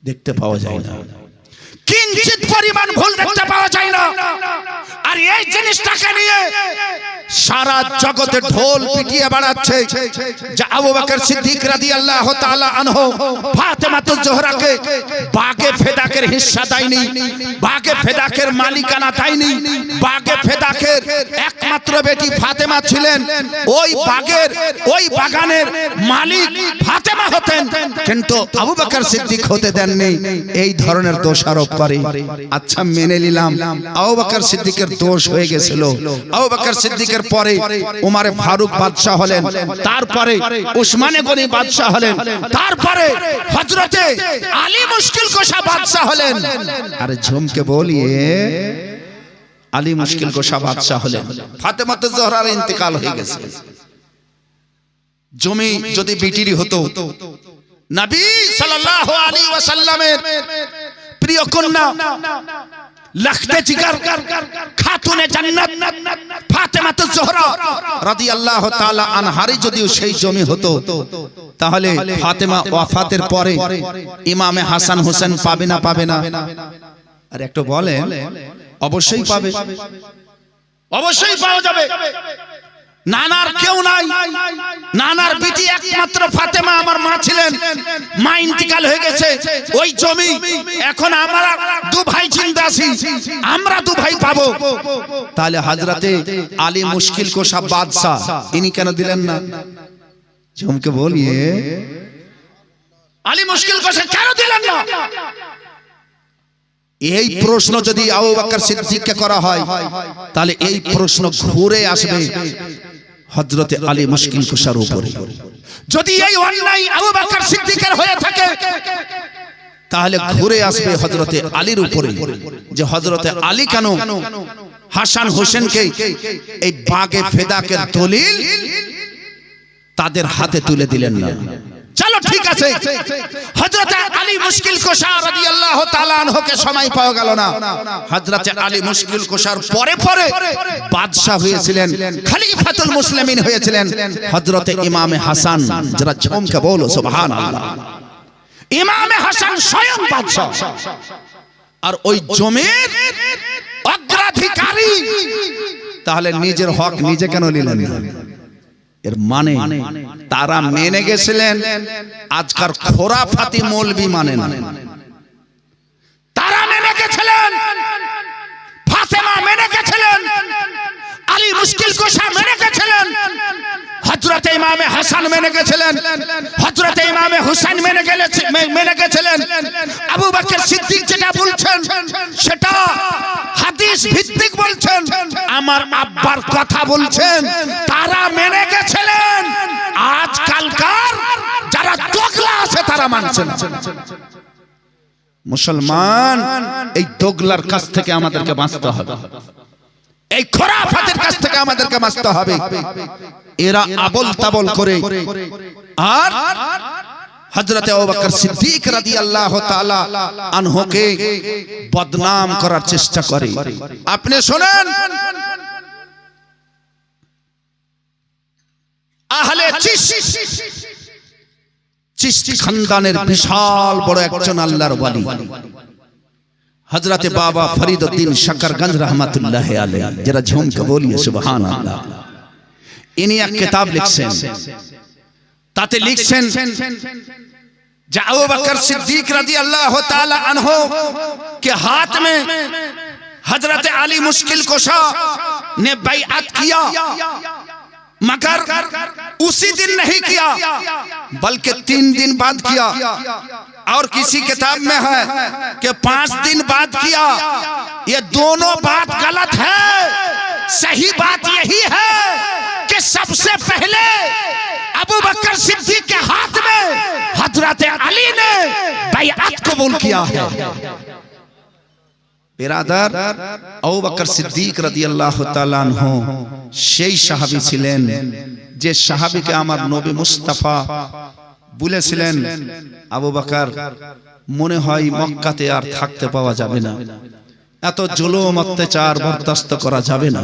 দেখতে পাওয়া যায় না, কিঞ্চিত পরিমাণ ভুল দেখতে পাওয়া যায় না। আর এই জিনিসটাকে নিয়ে সারা জগতে ঢোল পিটিয়ে বেড়াচ্ছে যে আবু বকর সিদ্দিক রাদিয়াল্লাহু তাআলা আনহু ফাতেমাতুজ জোহরাকে বাগে ফেদাকের হিস্সা দেয়নি, বাগে ফেদাকের মালিকানা দেয়নি। বাগে ফেদাকের একমাত্র বেটি ফাতেমা ছিলেন, ওই বাগের ওই বাগানের মালিক ফাতেমা হতেন, কিন্তু আবু বকর সিদ্দিক হতে দেননি। এই ধরনের দোষারোপ করে। আচ্ছা মেনে নিলাম আবু বকর সিদ্দিকের দোষ হয়ে গেছিল। আবু বকর সিদ্দিকের পরে উমারে ফারুক বাদশা হলেন, তারপরে উসমানে গনি বাদশা হলেন, তারপরে হযরতে আলী মুশকিল কুশা বাদশা হলেন। আরে ঝুমকে বলিয়ে আলী মুশকিল কুশা বাদশা হলেন, ফাতেমাতুজ জোহরার ইন্তেকাল হয়ে গেছে। জমি যদি বিটিরি হতো, নবী সাল্লাল্লাহু আলাইহি ওয়াসাল্লামের প্রিয় কন্যা লখতে জিগর খাতুনে জান্নাত ফাতেমাতুজ জোহরা রাদিয়াল্লাহু তাআলা আনহার যদি সেই জমি হতো, তাহলে ফাতেমা ওয়াফাতের পরে ইমামে হাসান হোসেন পাবে না? পাবে না? আর একটু বলেন, অবশ্যই পাবে, অবশ্যই পাওয়া যাবে। নানার কেউ নাই, নানার বিটি একমাত্র ফাতেমা আমার মা ছিলেন, মা ইন্তিকাল হয়ে গেছে। ওই জমি এখন আমরা দু ভাই জিন্দা আছি, আমরা দু ভাই পাবো। তাহলে হযরতে আলী মুশকিল কুশা বাদশা ইনি কেন দিলেন না? ঝুমকে বলিয়ে আলী মুশকিল কুশা কেন দিলেন না? এই প্রশ্ন যদি আবু বকর সিদ্দিককে করা হয়, তাহলে এই প্রশ্ন ঘুরে আসবে হযরতে আলী মুশকিল কুশার উপরে। যদি এই অন্যায় আবু বকর সিদ্দিকের হয়ে থাকে, তাহলে ঘুরে আসবে হযরতে আলীর উপরে, যে হযরতে আলী কেন হাসান হোসেনকে এই বাগে ফেদাকের দলিল তাদের হাতে তুলে দিলেন না। চলো ঠিক আছে, হযরতে আলী মুশকিল কুশা রাদিয়াল্লাহু তাআলা আনহুকে সময় পাওয়া গেল না। হযরতে আলী মুশকিল কুশার পরে পরে বাদশা হয়েছিলেন, খলিফাতুল মুসলিমিন হয়েছিলেন হযরতে ইমামে হাসান। যারা ঝুমকে বলো সুবহানাল্লাহ। ইমামে হাসান স্বয়ং বাদশা, আর ওই জমির অগ্রাধিকারী। তাহলে নিজের হক নিজে কেন নিলেন না? এর মানে তারা মেনে গেছিলেন, আজকার খোরাফাতি মৌলবি মানে না। তারা মেনে গেছিলেন, ফাতেমা মেনে গেছিলেন, আলী মুশকিল কুশা মেনে গেছিলেন, হযরতে ইমামে হাসান মেনে গেছিলেন, হযরতে ইমামে হুসাইন মেনে গেছিলেন। আবু বকর সিদ্দিক যেটা বলছেন সেটা হাদিস ভিত্তিক বলছেন, আমার আব্বার কথা বলছেন। তারা মেনে গেছিলেন, আজকালকার যারা দোগলা আছে তারা মানছে না। মুসলমান, এই দোগলার কাছ থেকে আমাদেরকে বাঁচতে হবে, এই খোরাফাতের কাছ থেকে আমাদেরকে বাঁচতে হবে। এরা আবল তাবল করে আর হযরতে আবু বকর সিদ্দিক রাদিয়াল্লাহু তাআলা আনহুকে বদনাম করার চেষ্টা করে। আপনি শুনেন, আহলে চিশতি খানদানের বিশাল বড় একজন আল্লাহর ওয়ালি হযরতে বাবা ফরিদউদ্দিন शकरगंज रहमतुल्लाह अलैह, जरा झूम के बोलिए सुभान अल्लाह। इन्हीं एक किताब लिखছেন, তাতে লিখছেন যে আবু বকর সিদ্দিক রাদিয়াল্লাহু তাআলা আনহু के हाथ में हजरत अली मुश्किल कुशा ने बैअत किया, मगर उसी दिन नहीं किया बल्कि 3 दिन बाद किया। और किसी किताब में है कि 5 दिन बाद किया। ये दोनों बात गलत है। सही बात यही है कि सबसे पहले अबू बकर सिद्दीक के हाथ में हजरत अली ने बैअत कबूल किया है। बिरादर, अबू बकर सिद्दीक রাদিয়াল্লাহু তাআলা আনহু সেই সাহাবী ছিলেন যে সাহাবীকে আমার নবী মুস্তাফা বলেছিলেন, আবু বকর মনে হয় মক্কাতে আর থাকতে পাওয়া যাবে না, এত জুলুম অত্যাচার বরদাস্ত করা যাবে না।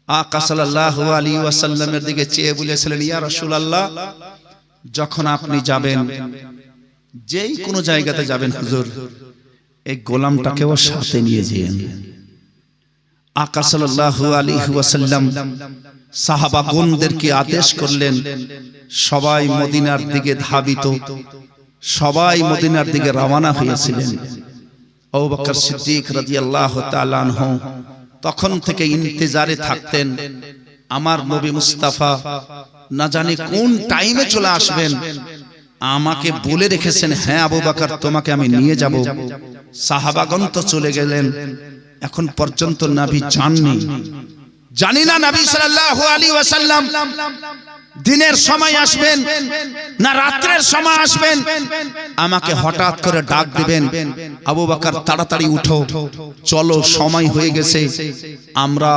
আকা সাল্লাল্লাহু আলাইহি ওয়াসাল্লামের দিকে চেয়ে বলেছিলেন, ইয়া রাসূলুল্লাহ, যখন আপনি যাবেন, যেই কোনো জায়গাতে যাবেন হুজুর, এই গোলামটাকেও সাথে নিয়ে যেন। আকা সাল্লাল্লাহু আলাইহি ওয়াসাল্লাম সাহাবাগণদেরকে আদেশ করলেন, সবাই মদিনার দিকে ধাবিত, সবাই মদিনার দিকে রওনা হয়েছিলেন। আবু বকর সিদ্দিক রাদিয়াল্লাহু তাআলা আনহু তখন থেকে ইন্তজারে থাকতেন, আমার নবী মুস্তাফা না জানি কোন টাইমে চলে আসবেন। আমাকে বলে রেখেছেন, হ্যাঁ আবু বকর, তোমাকে আমি নিয়ে যাব। সাহাবাগণ তো চলে গেলেন, এখন পর্যন্ত নবী জাননি। জানি না নবী সাল্লাল্লাহু আলাইহি ওয়াসাল্লাম দিনের সময় আসবেন না রাতের সময় আসবেন। আমাকে হঠাৎ করে ডাক দিবেন, আবু বকর তাড়াতাড়ি উঠো, চলো, সময় হয়ে গেছে, আমরা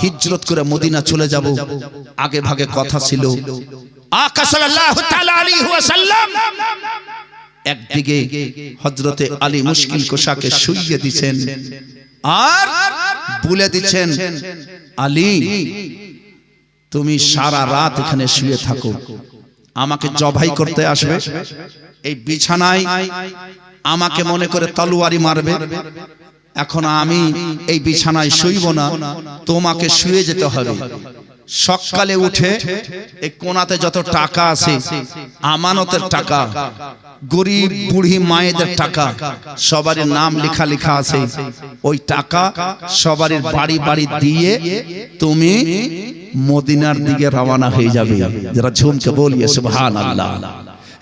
হিজরত করে মদিনা চলে যাব। আগে ভাগে কথা ছিল। আকা সাল্লাল্লাহু তাআলা আলাইহি ওয়াসাল্লাম একদিকে হযরতে আলী মুশকিল কুশাকে শুইয়ে দিয়েছেন আর বলে দিচ্ছেন, আলী তুমি সারা রাত এখানে শুয়ে থাকো, আমাকে জবাই করতে আসবে, এই বিছানায় আমাকে মনে করে তলোয়ারি মারবে। এখন আমি এই বিছানায় শুইব না, তোমাকে শুয়ে যেতে হবে। সকালে উঠে এই কোণাতে যত টাকা আছে, আমানতের টাকা, গরিব বুড়ি মায়েদের টাকা, সবারই নাম লেখা লেখা আছে, ওই টাকা সবারই বাড়ি বাড়ি দিয়ে তুমি মদিনার দিকে রওনা হয়ে যাবে। যারা ঝুমকে বলিয়ে সুবহানাল্লাহ।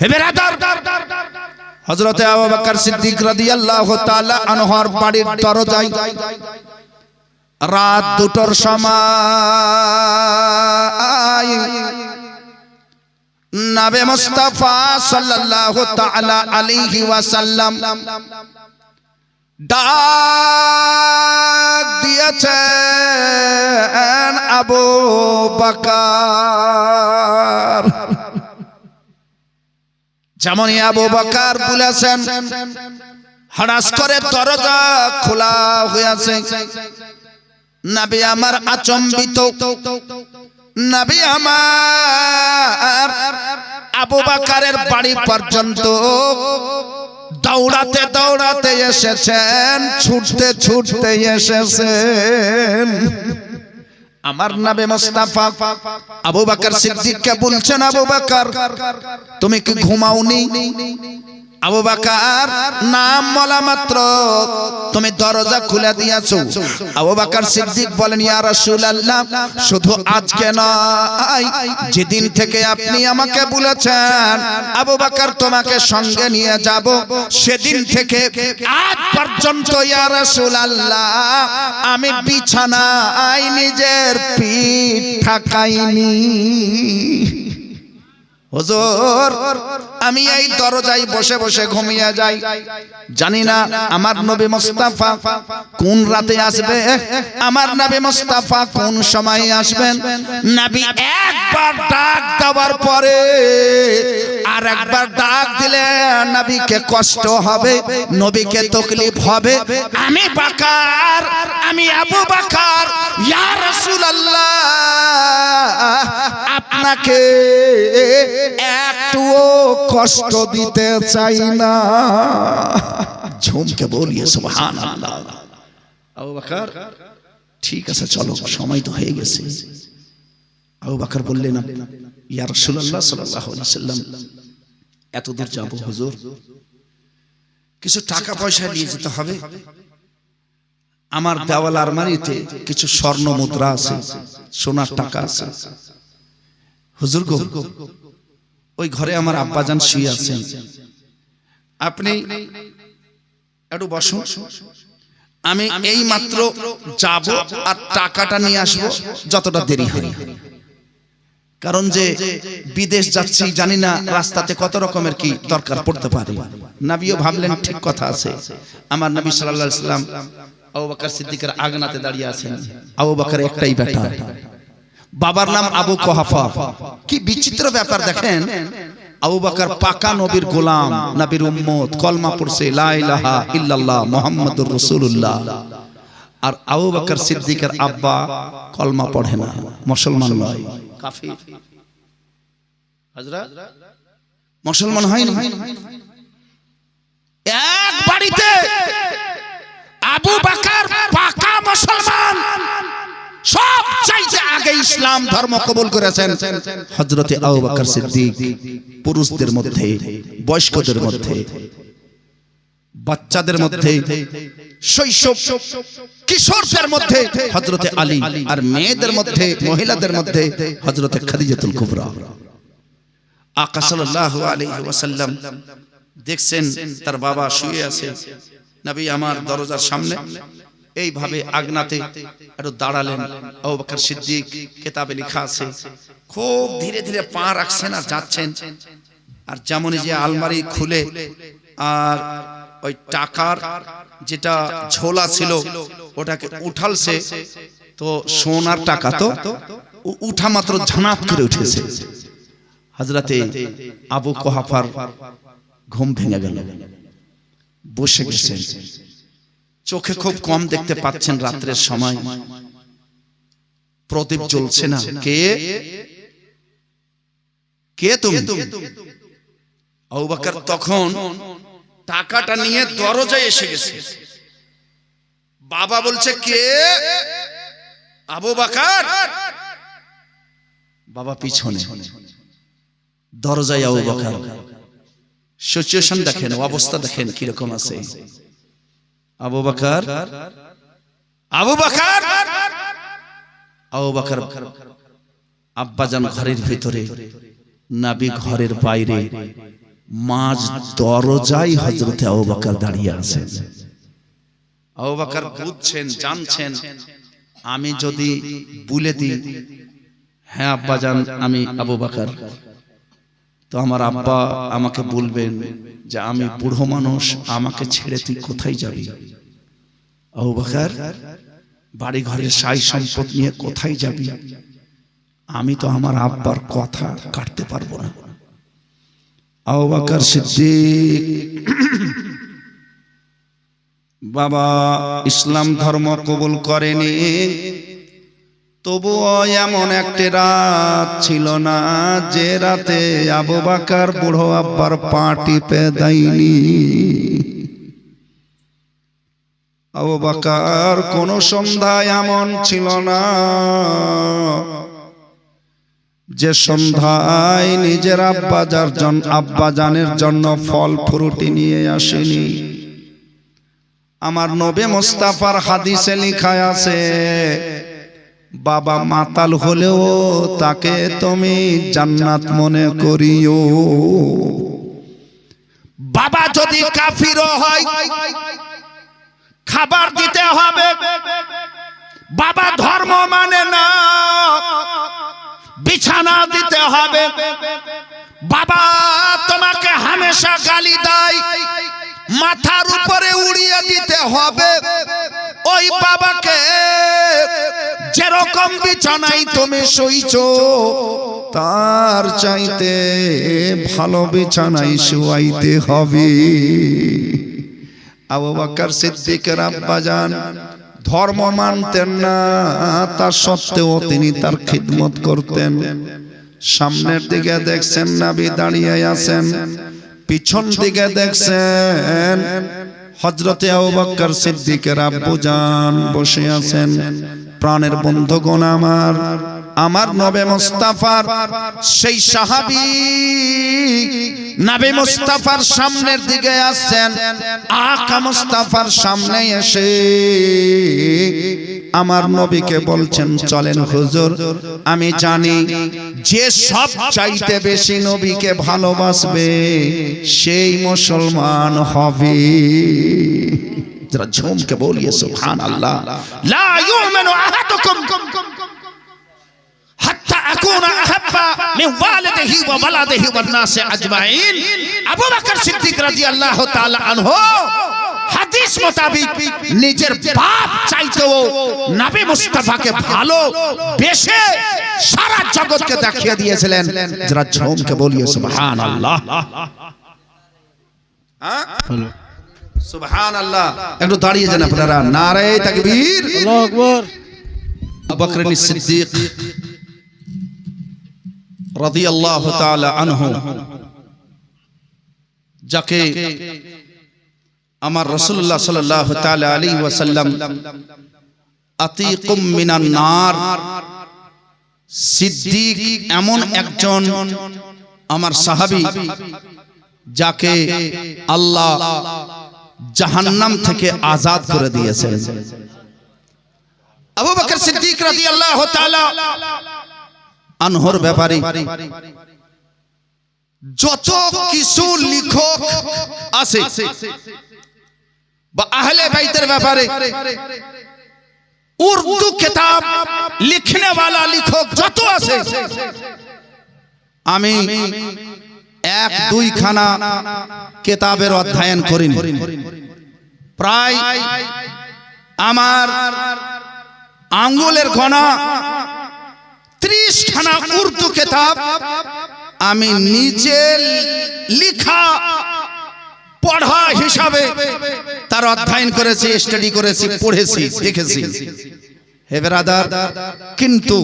হে বিরাদর, হযরতে আবু বকর সিদ্দিক রাদিয়াল্লাহু তাআলা আনহুর বাড়ির দরজায় রাত 2টার সময় নবী মুস্তাফা সাল্লাল্লাহু তাআলা আলাইহি ওয়াসাল্লাম ডাক দিয়েছেন আবু বকর। যেমন আবু বকর বলেছেন, হঠাৎ করে দরজা খোলা হয়েছে। নবী আমার আচম্বিত, নবী আমার আবু বকরের বাড়ি পর্যন্ত দৌড়াতে দৌড়াতে এসেছেন, ছুটতে ছুটতে এসেছেন। আমার নবী মুস্তাফা আবু বকর সিদ্দিককে বলছেন, আবু বকর তুমি কি ঘুমাওনি? আবু বকর নাম বলা মাত্র তুমি দরজা খুলে দিয়েছো। আবু বকর সিদ্দিক বলেন, ইয়া রাসূলুল্লাহ, শুধু আজকে নয়, যেদিন থেকে আপনি আমাকে বলেছেন আবু বকর তোমাকে সঙ্গে নিয়ে যাব, সেদিন থেকে আজ পর্যন্ত ইয়া রাসূলুল্লাহ আমি বিছানায় নিজের পিঠ ঠেকাইনি। হুজুর, আমি এই দরজায় বসে বসে ঘুমিয়ে যাই, জানি না আমার নবী মুস্তাফা কোন রাতে আসবে, আমার নবী মুস্তাফা কোন সময়ে আসবেন। নবী একবার ডাক দেওয়ার পরে আর একবার ডাক দিলে নবীকে কষ্ট হবে, নবীকে তকলিফ হবে। আমি বকর, আমি আবু বকর, ইয়া রাসূলুল্লাহ আপনাকে একটুও কষ্ট দিতে চাই না। ঝুমকে বলিয়ে সুবহানাল্লাহ। আবু বকর, ঠিক আছে চলো, সময় তো হয়ে গেছে। আবু বকর বললেন, ইয়া রাসূলুল্লাহ সাল্লাল্লাহু আলাইহি ওয়াসাল্লাম এত দূর যাব হুজুর, কিছু টাকা পয়সা নিয়ে যেতে হবে। আমার দেওয়াল আলমারিতে কিছু স্বর্ণ মুদ্রা আছে, সোনার টাকা আছে। হুজুর গো, ওই ঘরে আমার আব্বাজান শুয়ে আছেন, আপনি একটু বসুন, আমি এই মাত্র যাব আর টাকাটা নিয়ে আসবো যতটা দেরি হয়। কারণ যে বিদেশ যাচ্ছি জানি না রাস্তাতে কত রকমের কি দরকার পড়তে পারে। নবীও ভাবলেন ঠিক কথা আছে। আমার নবী সাল্লাল্লাহু আলাইহি সাল্লাম আবু বকর সিদ্দিকের আগনাতে দাঁড়িয়ে আছেন। আবু বকর একটাই বেটা, বাবার নাম আবু কুহাফা। কি বিচিত্র ব্যাপার দেখেন, আবু বকর পাকা নবীর গোলাম, নবীর উম্মত, কলমা পড়ছে লা ইলাহা ইল্লাল্লাহ মুহাম্মাদুর রাসূলুল্লাহ। আর আবু বকর সিদ্দিকের আব্বা কলমা পড়ে না, মুসলমান নয়, কাফির। হযরত মুসলমান হয় না। এক বাড়িতে আবু বকর পাকা মুসলমান, সব চাইতে আগে ইসলাম ধর্ম কবুল করেছেন হযরতে আবু বকর সিদ্দিক। পুরুষদের মধ্যে, বয়স্কদের মধ্যে, বাচ্চাদের মধ্যে, শৈশব কিশোরদের মধ্যে হযরতে আলী, আর মেয়েদের মধ্যে, মহিলাদের মধ্যে হযরতে খাদিজাতুল কুবরা। আকা সাল্লাল্লাহু আলাইহি ওয়াসাল্লাম দেখছেন তার বাবা শুয়ে আছে, নবী আমার দরজার সামনে এইভাবে আগনাতে একটু দাঁড়ালেন। আবু বকর সিদ্দিক, কিতাবে লেখা আছে, খুব ধীরে ধীরে পা রাখছেন আর যাচ্ছেন। আর যেমনই যে আলমারি খুলে আর ওই টাকার যেটা ঝোলা ছিল ওটাকে উঠালছে, তো সোনার টাকা তো উঠা মাত্র ঝানাত করে উঠেছে। হযরতে আবু কুহাফার ঘুম ভেঙে গেল, বসে গেছেন। চোখে খুব কম দেখতে পাচ্ছেন, রাত্রের সময় প্রদীপ জ্বলছে না। কে কে তুমি? আবু বকর তখন টাকাটা নিয়ে দরজায় এসে গেছে। বাবা বলছে, কে? আবু বকর। বাবা পিছনে, দরজায় আবু বকর। সিচুয়েশন দেখেন, অবস্থা দেখেন কিরকম আছে। আবু বকর, আবু বকর, আবু বকর আব্বাজান ঘরের ভিতরে, নবী ঘরের বাইরে, মাঝ দরজায় হযরতে আবু বকর দাঁড়িয়ে আছেন। আবু বকর বুঝছেন, জানছেন, আমি যদি বলে দিই হ্যাঁ আব্বাজান আমি আবু বকর, তো আমার আব্বা আমাকে বলবেন যে আমি বুড়ো মানুষ, আমাকে ছেড়ে তুই কোথায় যাবি? আবু বকর, বাড়ি ঘরের সাই সম্পদ নিয়ে কোথায় যাবি? আমি তো আমার আব্বার কথা কাটতে পারবো না। আবু বকর সিদ্দিক বাবা ইসলাম ধর্ম কবুল করেনি, তবুও এমন একটা রাত ছিল না যে রাতে আবু বকর বুড়ো আব্বার পা টিপে দেয়নি। আবু বকর কোন সন্ধ্যায় এমন ছিল না যে সন্ধ্যায় নিজের আব্বাজানের জন্য ফল ফ্রুটি নিয়ে আসেনি। আমার নবী মুস্তাফার হাদিসে লেখা আছে, বাবা মাতাল হলেও তাকে তুমি জান্নাত মনে করিও। বাবা যদি কাফিরও হয় খাবার দিতে হবে। বাবা ধর্ম মানে না, বিছানা দিতে হবে। বাবা তোমাকে হামেশা গালি দেয়, মাথার উপরে উড়িয়ে দিতে হবে। ওই বাবাকে যেরকম বিছানায় তুমি শুইছো তার চাইতে ভালো বিছানায় শুয়াইতে হবে। আবু বকর সিদ্দিকের আব্বাজান ধর্ম মানতেন না, তার সত্ত্বেও তিনি তার খিদমত করতেন। সামনের দিকে দেখছেন নবী দাঁড়িয়ে আছেন, পিছন দিকে দেখছেন হযরতে আবু বকর সিদ্দিকের আব্বুজান বসে আছেন। প্রাণের বন্ধুগণ আমার, আমার নবী মুস্তাফার সেই সাহাবী নবী মুস্তাফার সামনের দিকে আসছেন। আকা মুস্তাফার সামনে এসে আমার নবীকে বলছেন, চলেন হুজুর, আমি জানি যে সব চাইতে বেশি নবীকে ভালোবাসবে সেই মুসলমান হবে। যারা ঝুমকে বলিয়ে সুবহানাল্লাহ। লা ইউমিনু আহাদুকুম হাত্তা আকুনা আহাব্বা মিন ওয়ালিদিহি ওয়া ওয়ালাদিহি ওয়ান নাসি আজমাইন। আবু বকর সিদ্দিক রাদিয়াল্লাহু তাআলা আনহু হাদিস মোতাবেক নিজের বাপ চাইতেও নবী মুস্তাফাকে ভালো বেশে সারা জগৎকে দেখিয়ে দিয়েছিলেন। যারা ঝুমকে বলিয়ে সুবহানাল্লাহ। সুবহানাল্লাহ। একটু দাঁড়িয়ে যান আপনারা। নারে তাকবীর, আল্লাহু আকবার। আবু বকর সিদ্দিক রাদিয়াল্লাহু তাআলা আনহু, যাকে আমার রাসূলুল্লাহ সাল্লাল্লাহু তাআলা আলাইহি ওয়াসাল্লাম আতীকুম মিনান নার, সিদ্দিক এমন একজন আমার সাহাবী যাকে আল্লাহ জাহান্নাম থেকে আজাদ করে দিয়েছেন। আবু বকর সিদ্দিক রাদিয়াল্লাহু তাআলা আনহুর ব্যাপারে যত কিছু লেখক আছে বা আহলে বাইতের ব্যাপারে উর্দু কিতাব লিখনে वाला লেখক যত আছে, আমি এক দুই খানা কিতাবের অধ্যয়ন করিনি। প্রায় আমার আঙ্গুলের গোনা 30 খানা উর্দু কিতাব আমি নিজে লেখা পড়া হিসাবে তার অধ্যয়ন করেছি, স্টাডি করেছি, পড়েছি, দেখেছি। হে ব্রাদার, কিন্তু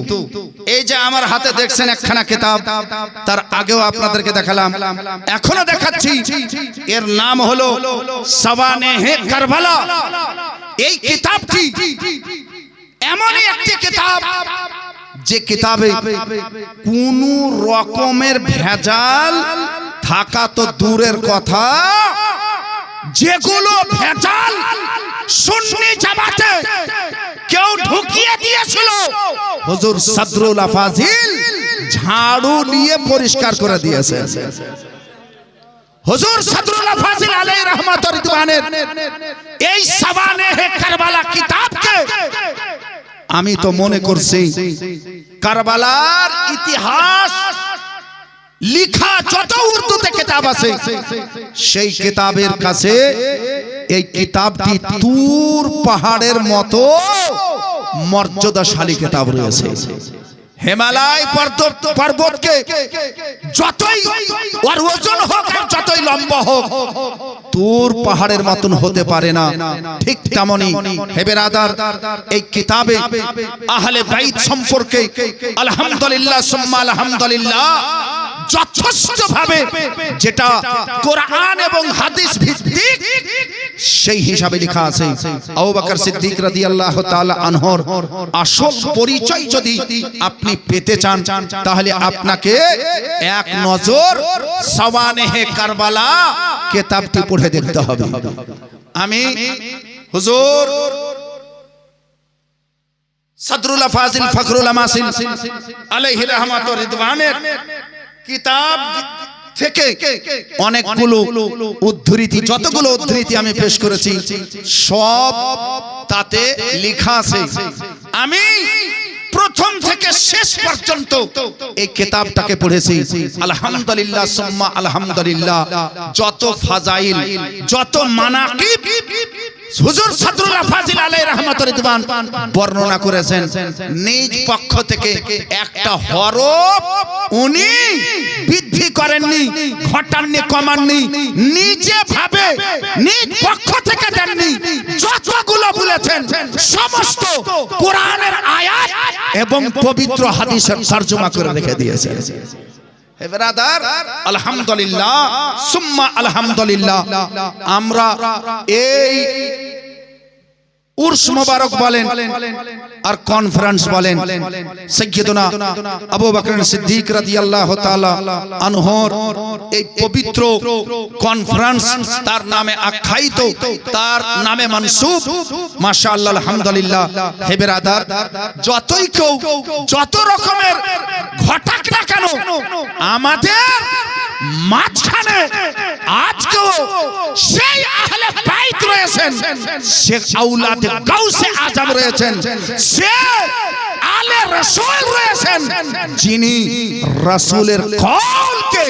এই যে আমার হাতে দেখছেন একখানা কিতাব, তার আগেও আপনাদেরকে দেখালাম, এখনো দেখাচ্ছি। এর নাম হলো সওয়ানেহে কারবালা। এই কিতাবটি এমনই একটি কিতাব যে কিতাবে কোন রকমের ভেজাল থাকা তো দূরের কথা, যেগুলো ভেজাল সুন্নি জামাতে কেউ ঢুকিয়ে দিয়েছিল, হুজুর সদরুল আফাজিল ঝাড়ু নিয়ে পরিষ্কার করে দিয়েছে। হুজুর সদরুল আফাজিল আলাইহি রহমাত ওয়া রিদওয়ানের এই সওয়ানেহে কারবালা কিতাবকে আমি তো মনে করছি কারবালার ইতিহাস লিখা যত উর্দুতে কিতাব আছে সেই কিতাবের কাছে এই কিতাবটি তুর পাহাড়ের মতো মর্যাদাশালী কিতাব রয়েছে। হিমালয় পর্বতকে যতই ওর ওজন হোক আর যতই লম্বা হোক তুর পাহাড়ের মতন হতে পারে না। ঠিক তেমনি হে বেরাদার, এই কিতাবে আহলে বাইত সম্পর্কে আলহামদুলিল্লাহ সুম্মা আলহামদুলিল্লাহ যথেষ্টভাবে যেটা কোরআন এবং হাদিস ভিত্তিক সেই হিসাবে লেখা আছে। আবু বকর সিদ্দিক রাদিয়াল্লাহু তাআলা আনহুর আসল পরিচয় যদি আপনি পেতে চান তাহলে আপনাকে এক নজর সওয়ানেহে কারবালা কিতাবটি পড়ে দেখতে হবে। আমি হুজুর সদরুল আফাজিল ফখরুল আমাসিল আলাইহি রহমাত ওয়া রিদওয়ানের কিতাব থেকে অনেকগুলো উদ্ধৃতি, যতগুলো উদ্ধৃতি আমি পেশ করেছি সব তাতে লেখা আছে। আমি প্রথম থেকে শেষ পর্যন্ত এই কিতাবটাকে পড়েছি। আলহামদুলিল্লাহ সুম্মা আলহামদুলিল্লাহ, যত ফাজাইল, যত মানাকিব হুজুর সদরুল আফাজিল আলাইহি রহমাত ওয়া রিদওয়ান বর্ণনা করেছেন, নিজ পক্ষ থেকে একটা হরফ উনি বৃদ্ধি করেননি, ঘটাননি, কমাননি, নিজে ভাবে নিজ পক্ষ থেকে দেননি। যতগুলো বলেছেন সমস্ত কোরআনের আয়াত এবং পবিত্র হাদিসের তরজমা করে রেখে দিয়েছেন। হে ব্রাদার, আলহামদুলিল্লাহ সুম্মা আলহামদুলিল্লাহ, আমরা এই উর্স মোবারক বলেন আর কনফারেন্স বলেন, সাইয়্যিদুনা আবু বকর সিদ্দিক রাদিয়াল্লাহু তাআলা আনহুর এই পবিত্র কনফারেন্স তার নামে আখ্যায়িত, তার নামে মানসুব। মাশাআল্লাহ, আলহামদুলিল্লাহ। হে বেরাদার, যতই কেউ যত রকমের ঘটাক না কেন, আমাদের মাঝখানে আজকেও সেই আহলে বাইত রয়েছেন, শেখ আউলাদে গাউসে আজম রয়েছেন, সে আলে রাসূল রয়েছেন, যিনি রাসূলের কওলকে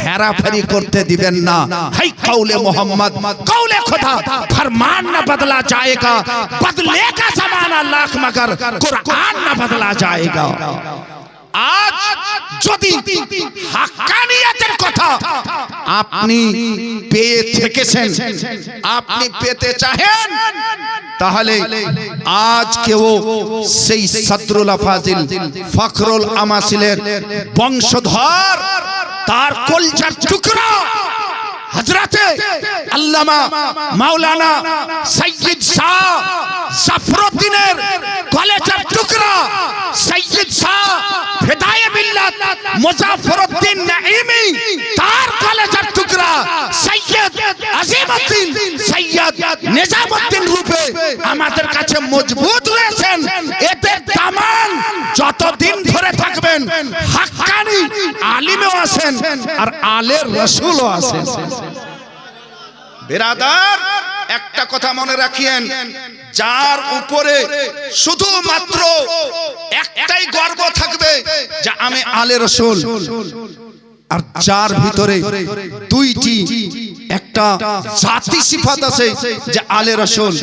হেরাফেরি করতে দিবেন না। হাই কওলে মোহাম্মদ, কওলে খোদা, ফরমান না বদলা जाएगा, बदलेगा जमाना लाख मगर कुरान ना बदला जाएगा। আজ যদি হাক্কানিয়াতের কথা আপনি পেয়ে থেকেছেন, আপনি পেতে চাহেন, তাহলে আজ কেউ সেই সদরুল আফাজিল ফখরুল আমাসিলের বংশধর, তার কলজার টুকরা হযরতে আল্লামা মাওলানা সৈয়দ শাহ জাফরউদ্দিনের কলেজের টুকরা সৈয়দ শাহ ফিদায়ে মিল্লাত মুজাফফরউদ্দিন নাঈমি, তার কলেজের টুকরা সৈয়দ আজিমউদ্দিন সৈয়দ নিজামউদ্দিন রূপে আমাদের কাছে মজবুত রয়েছেন। এদের দামান যতদিন ধরে থাকবেন, হাক্কানি আলিমও আছেন আর আলে রাসূলও আছেন। বেরাদার, একটা কথা মনে রাখিয়েন, যার উপরে শুধুমাত্র একটাই গর্ব থাকবে যে আমি আলে রাসূল, আর যার ভিতরে দুইটি, একটা জাতি সিফাত আছে যে আলে রাসূল,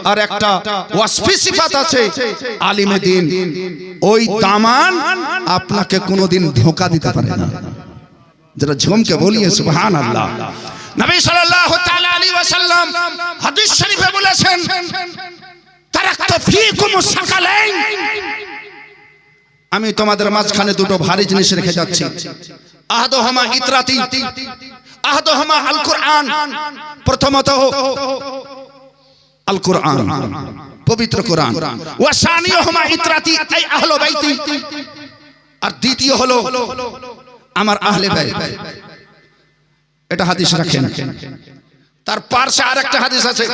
আর একটা ওয়াসফি সিফাত আছে আলিমে দ্বীন, ওই দামান আপনাকে কোনোদিন ধোঁকা দিতে পারে না। যারা ঝুমকে বলিয়ে সুবহানাল্লাহ। নবী সাল্লাল্লাহু তাআলা আলাইহি ওয়াসাল্লাম হাদিস শরীফে বলেছেন, তারাকতু ফীকুমুস সাকালাইন, আমি তোমাদের মাঝখানে দুটো ভারী জিনিস রেখে যাচ্ছি। আহাদুহুমা ইতরাতি, আহাদুহুমা আল কুরআন, প্রথমত আল কুরআন, পবিত্র কুরআন, ওয়া সানিয়ুহুমা ইতরাতি আই আহলে বাইতি, আর দ্বিতীয় হলো আমার আহলে বাইত। এটা হাদিস রাখেন। তার পাশে আরেকটা হাদিস আছে,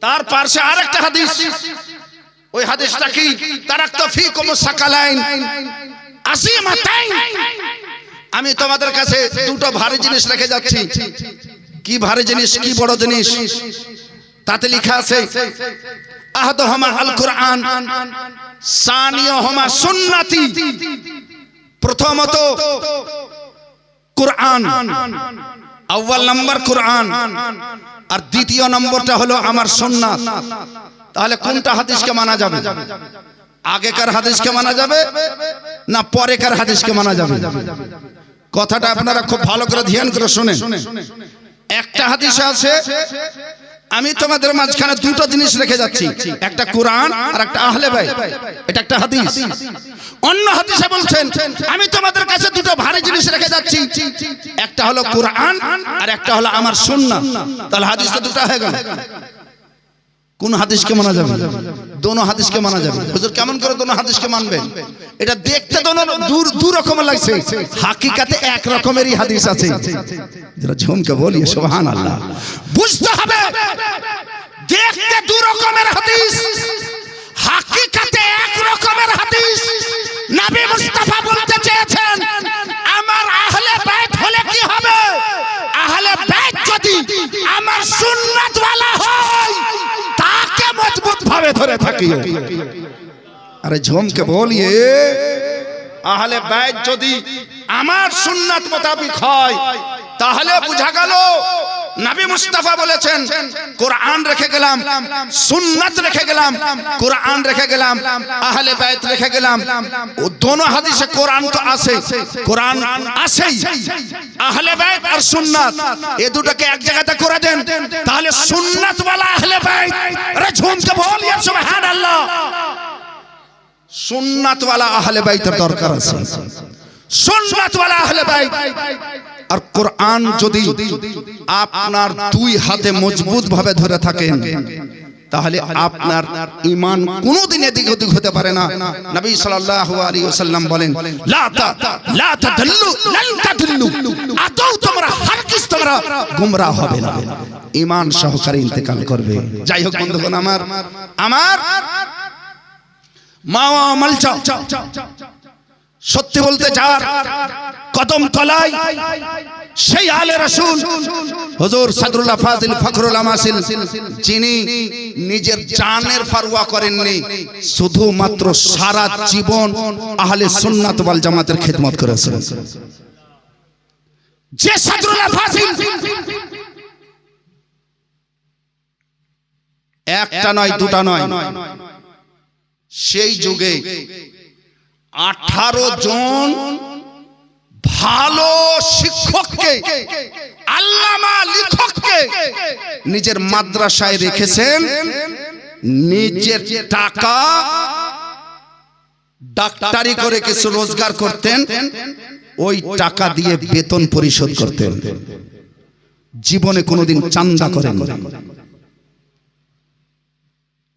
তার পাশে আরেকটা হাদিস, ওই হাদিসটা কি? তারাকতু ফীকুমুস সাকালাইন আসিমাতাইন, আমি তোমাদের কাছে দুটো ভারী জিনিস রেখে যাচ্ছি। কি ভারী জিনিস, কি বড় জিনিস? তাতে লেখা আছে আহাদুহুমা আল কুরআন, সানিয়ুহুমা সুন্নতি, প্রথমত কুরআন, আউয়াল নাম্বার কুরআন, আর দ্বিতীয় নম্বরটা হলো আমার সুন্নাত। তাহলে কোনটা হাদিসকে মানা যাবে? আগেকার হাদিসকে মানা যাবে না পরেকার হাদিসকে মানা যাবে? কথাটা আপনারা খুব ভালো করে ধ্যান করে শুনেন। একটা হাদিসে আছে আমি তোমাদের মাঝখানে দুটো জিনিস রেখে যাচ্ছি, একটা কুরআন আর একটা আহলে বাইত, এটা একটা হাদিস। অন্য হাদিসে বলছেন আমি তোমাদের কাছে দুটো ভারী জিনিস রেখে যাচ্ছি, একটা হলো কুরআন আর একটা হলো আমার সুন্নাত। তাহলে হাদিস তো দুটো হয়ে গেল। কোন হাদিসকে মানা যাবে? দোনো হাদিসকে মানা যাবে। হুজুর কেমন করে দোনো হাদিসকে মানবেন? এটা দেখতে দোনো দু রকমের লাগছে, হাকিকাতে এক রকমেরই হাদিস আছে। যারা ঝুমকে বলি সুবহানাল্লাহ, বুঝতে হবে দেখতে দু রকমের হাদিস, হাকিকাতে এক রকমের হাদিস। নবী মুস্তাফা বলতে চেয়েছেন আমার আহলে বাইত হলে কি হবে? আহলে বাইত যদি আমার সুন্নাত ওয়ালা হয় তাকে মজবুত ভাবে ধরে থাকিও। আরে ঝুমকে বলিয়ে আহলে বাইত যদি আমার সুন্নাত মোতাবেক হয় তাহলে বুঝা গেল নবী মুস্তাফা বলেছেন কোরআন রেখে গেলাম, সুন্নাত রেখে গেলাম, কোরআন রেখে গেলাম, আহলে বাইত রেখে গেলাম। ও দোনো হাদিসে কোরআন তো আছে, কোরআন আছেই, আহলে বাইত আর সুন্নাত এই দুটোকে এক জায়গাতে করে দেন, তাহলে সুন্নাত ওয়ালা আহলে বাইত। আরে ঝুমকে বলিয়ে সুবহানাল্লাহ, সুন্নাত ওয়ালা আহলে বাইতের দরকার আছে, সুন্নাত ওয়ালা আহলে বাইত। আর কোরআন যদি আপনার দুই হাতে মজবুত ভাবে ধরে থাকেন তাহলে আপনার ঈমান কোনোদিন এদিক ওদিক হতে পারে না। নবী সাল্লাল্লাহু আলাইহি ওয়াসাল্লাম বলেন, লা তাদুল্লু লান তাদুল্লু, আদৌ তোমরা হারগিজ তোমরা গোমরাহ হবে না, ঈমান সহকারে ইন্তেকাল করবে। যাই হোক বন্ধুগণ, আমার মা মালচা সত্যি বলতে যার কদম তলায় সেই আলে রাসূল হুজুর সাদরুল্লাহ ফাজিল ফখরুল আমাসিল, যিনি নিজের জানের পরোয়া করেননি, শুধুমাত্র সারা জীবন আহলে সুন্নাত ওয়াল জামাতের খিদমত করেছেন। যে সাদরুল্লাহ ফাজিল একটা নয় দুটা নয়, সেই যুগে 18 জন ভালো শিক্ষককে, আল্লামা লেখককে নিজের মাদ্রাসায় রেখেছেন। নিজের টাকা ডাক্তারি করে কিছু রোজগার করতেন, ওই টাকা দিয়ে বেতন পরিশোধ করতেন, জীবনে কোনোদিন চাঁদা করেন না।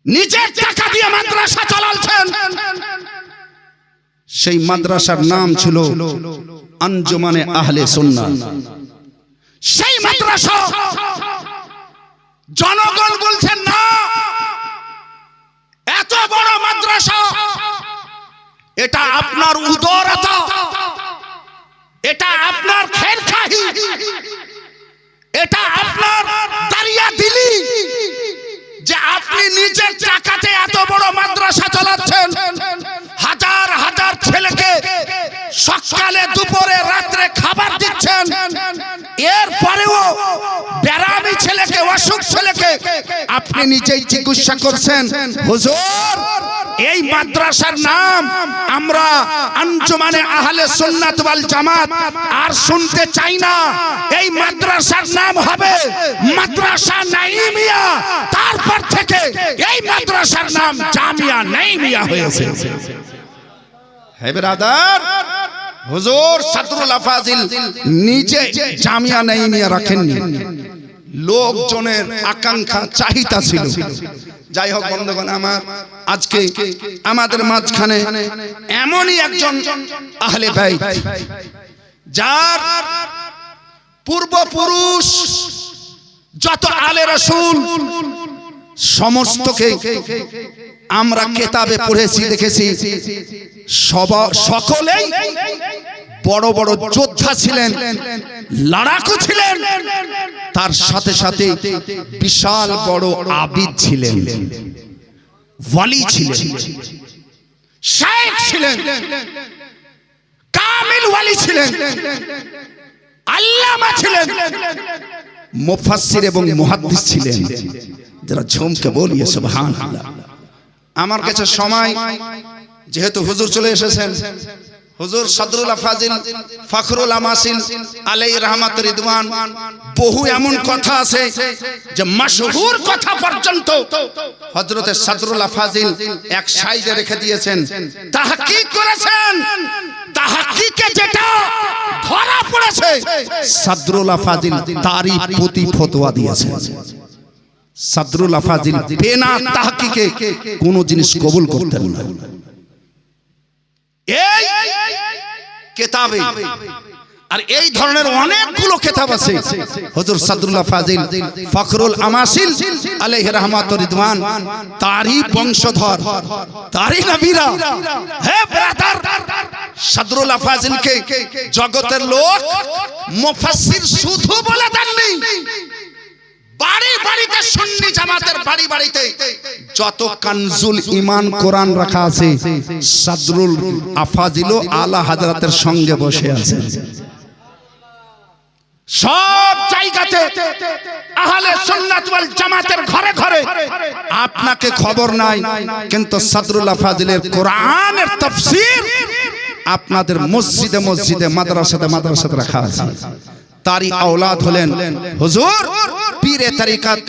নিজের টাকা দিয়ে মাদ্রাসা চালাচ্ছেন। সেই মাদ্রাসার নাম ছিল আঞ্জুমানে আহলে সুন্নাহ। সেই মাদ্রাসা জনগণ বলছেন না, এত বড় মাদ্রাসা, এটা আপনার উদারতা, এটা আপনার খেরখাহি, এটা আপনার দারিয়া দিলি, যে আপনি নিজের টাকাতে এত বড় মাদ্রাসা চালাচ্ছেন। হাজার হাজার ছেলেকে সকালে দুপুরে রাত্রে খাবার দিচ্ছেন, এরপরেও বেরামি ছেলেকে, অসুখ ছেলেকে আপনি নিজেই চিকিৎসা করছেন। হুজুর, এই মাদ্রাসার নাম আমরা আঞ্জুমানে আহলে সুন্নাত ওয়াল জামাত আর শুনতে চাই না। এই মাদ্রাসার নাম হবে মাদ্রাসা নাঈমিয়া। তারপর থেকে এই মাদ্রাসার নাম জামিয়া নাঈমিয়া হয়েছে। হে ব্রাদার, হুজুর সাদরুল্লাহ ফাজিল নিজে জামিয়া নাঈমিয়া রাখেননি, লোকজনের আকাঙ্ক্ষা চাহিদা ছিল। যাই হোক বন্ধুগণ আমার, আজকে আমাদের মাঝখানে এমনই একজন আহলে বাইত, যার পূর্বপুরুষ যত আলে রাসূল সমস্তকে আমরা কিতাবে পড়েছি, দেখেছি, সকলেই বড় বড় যোদ্ধা ছিলেন, লড়াকু ছিলেন, তার সাথে সাথে বিশাল বড় আবিদ ছিলেন, ওয়ালি ছিলেন, শায়েখ ছিলেন, কামিল ওয়ালি ছিলেন, আল্লামা ছিলেন, মুফাসসির এবং মুহাদ্দিস ছিলেন। যারা ঝুমকে বলিয়ে সুবহানাল্লাহ। আমার কাছে সময়, যেহেতু হুজুর চলে এসেছেন, হুজুর সাদরুল্লাহ ফাজিল ফখরুল আমাসিল আলাইহি রাহমাত রিদওয়ান, বহু এমন কথা আছে যে মাশহুর কথা পর্যন্ত হযরত সাদরুল্লাহ ফাজিল এক সাইডে রেখে দিয়েছেন, তাহকিক করেছেন। তাহকিকে যেটা ধরা পড়েছে, সাদরুল্লাহ ফাজিল তারই প্রতি ফতোয়া দিয়েছেন। সাদরুল্লাহ ফাজিল বিনা তাহকিকে কোনো জিনিস কবুল করতেন না। এই কিতাবে আর এই ধরনের অনেকগুলো কিতাব আছে। হুজুর সাদরুল্লাহ ফাজিল ফখরুল আমাসিল আলাইহি রাহমাত রিদওয়ান, তারই বংশধর, তারই নবীরা। হে ব্রাদার, সাদরুল্লাহ ফাজিলকে জগতের লোক মুফাসসির শুধু বলে দেননি, বাড়ি বাড়িতে সুন্নি জামাতের বাড়ি বাড়িতে যত কানজুল ঈমান কোরআন রাখা আছে, সাদরুল আফাজিল আলা হযরতের সঙ্গে বসে আছে। সব জায়গাতে আহলে সুন্নাত ওয়াল জামাতের ঘরে ঘরে আপনাকে খবর নাই, কিন্তু সাদরুল্লাহ ফাজিলের কোরআনের তাফসীর আপনাদের মসজিদে মসজিদে মাদ্রাসাতে মাদ্রাসাতে রাখা আছে। তারই আওলাদ হলেন হুজুর পীরে তরিকত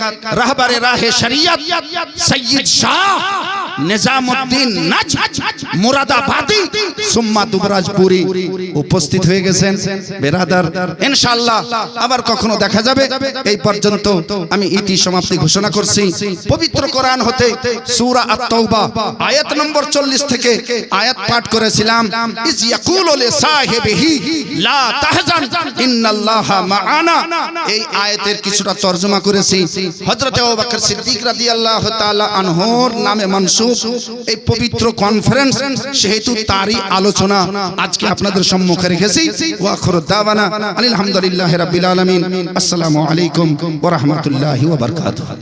রাহবারে রাহে শরিয়ত সৈয়দ শাহ নিজামউদ্দিন মুরাদাবাদী সুম্মা দুবরাজপুরি উপস্থিত হয়ে গেছেন। বেরাদার, ইনশাআল্লাহ আবার কখনো দেখা যাবে। এই পর্যন্ত আমি ইতি সমাপ্তি ঘোষণা করছি। পবিত্র কোরআন হতে সূরা আত-তাওবা আয়াত নম্বর 40 থেকে আয়াত পাঠ করেছিলাম। ইজ ইয়াকুলু লিসাহিবিহি লা তাহজান ইন্নাল্লাহা মাআনা। এই আয়াতের কিছুটা তরজমা করেছি। হযরত আবু বকর সিদ্দিক রাদিয়াল্লাহু তাআলা আনহুর নামে মানসুব এই পবিত্র কনফারেন্স, সেহেতু তারই আলোচনা আজকে আপনাদের সম্মুখে রেখেছি। ওয়া আখিরু দাওয়ানা আলহামদুলিল্লাহি রাব্বিল আলামিন। আসসালামু আলাইকুম ওয়া রাহমাতুল্লাহি ওয়া বারাকাতুহু।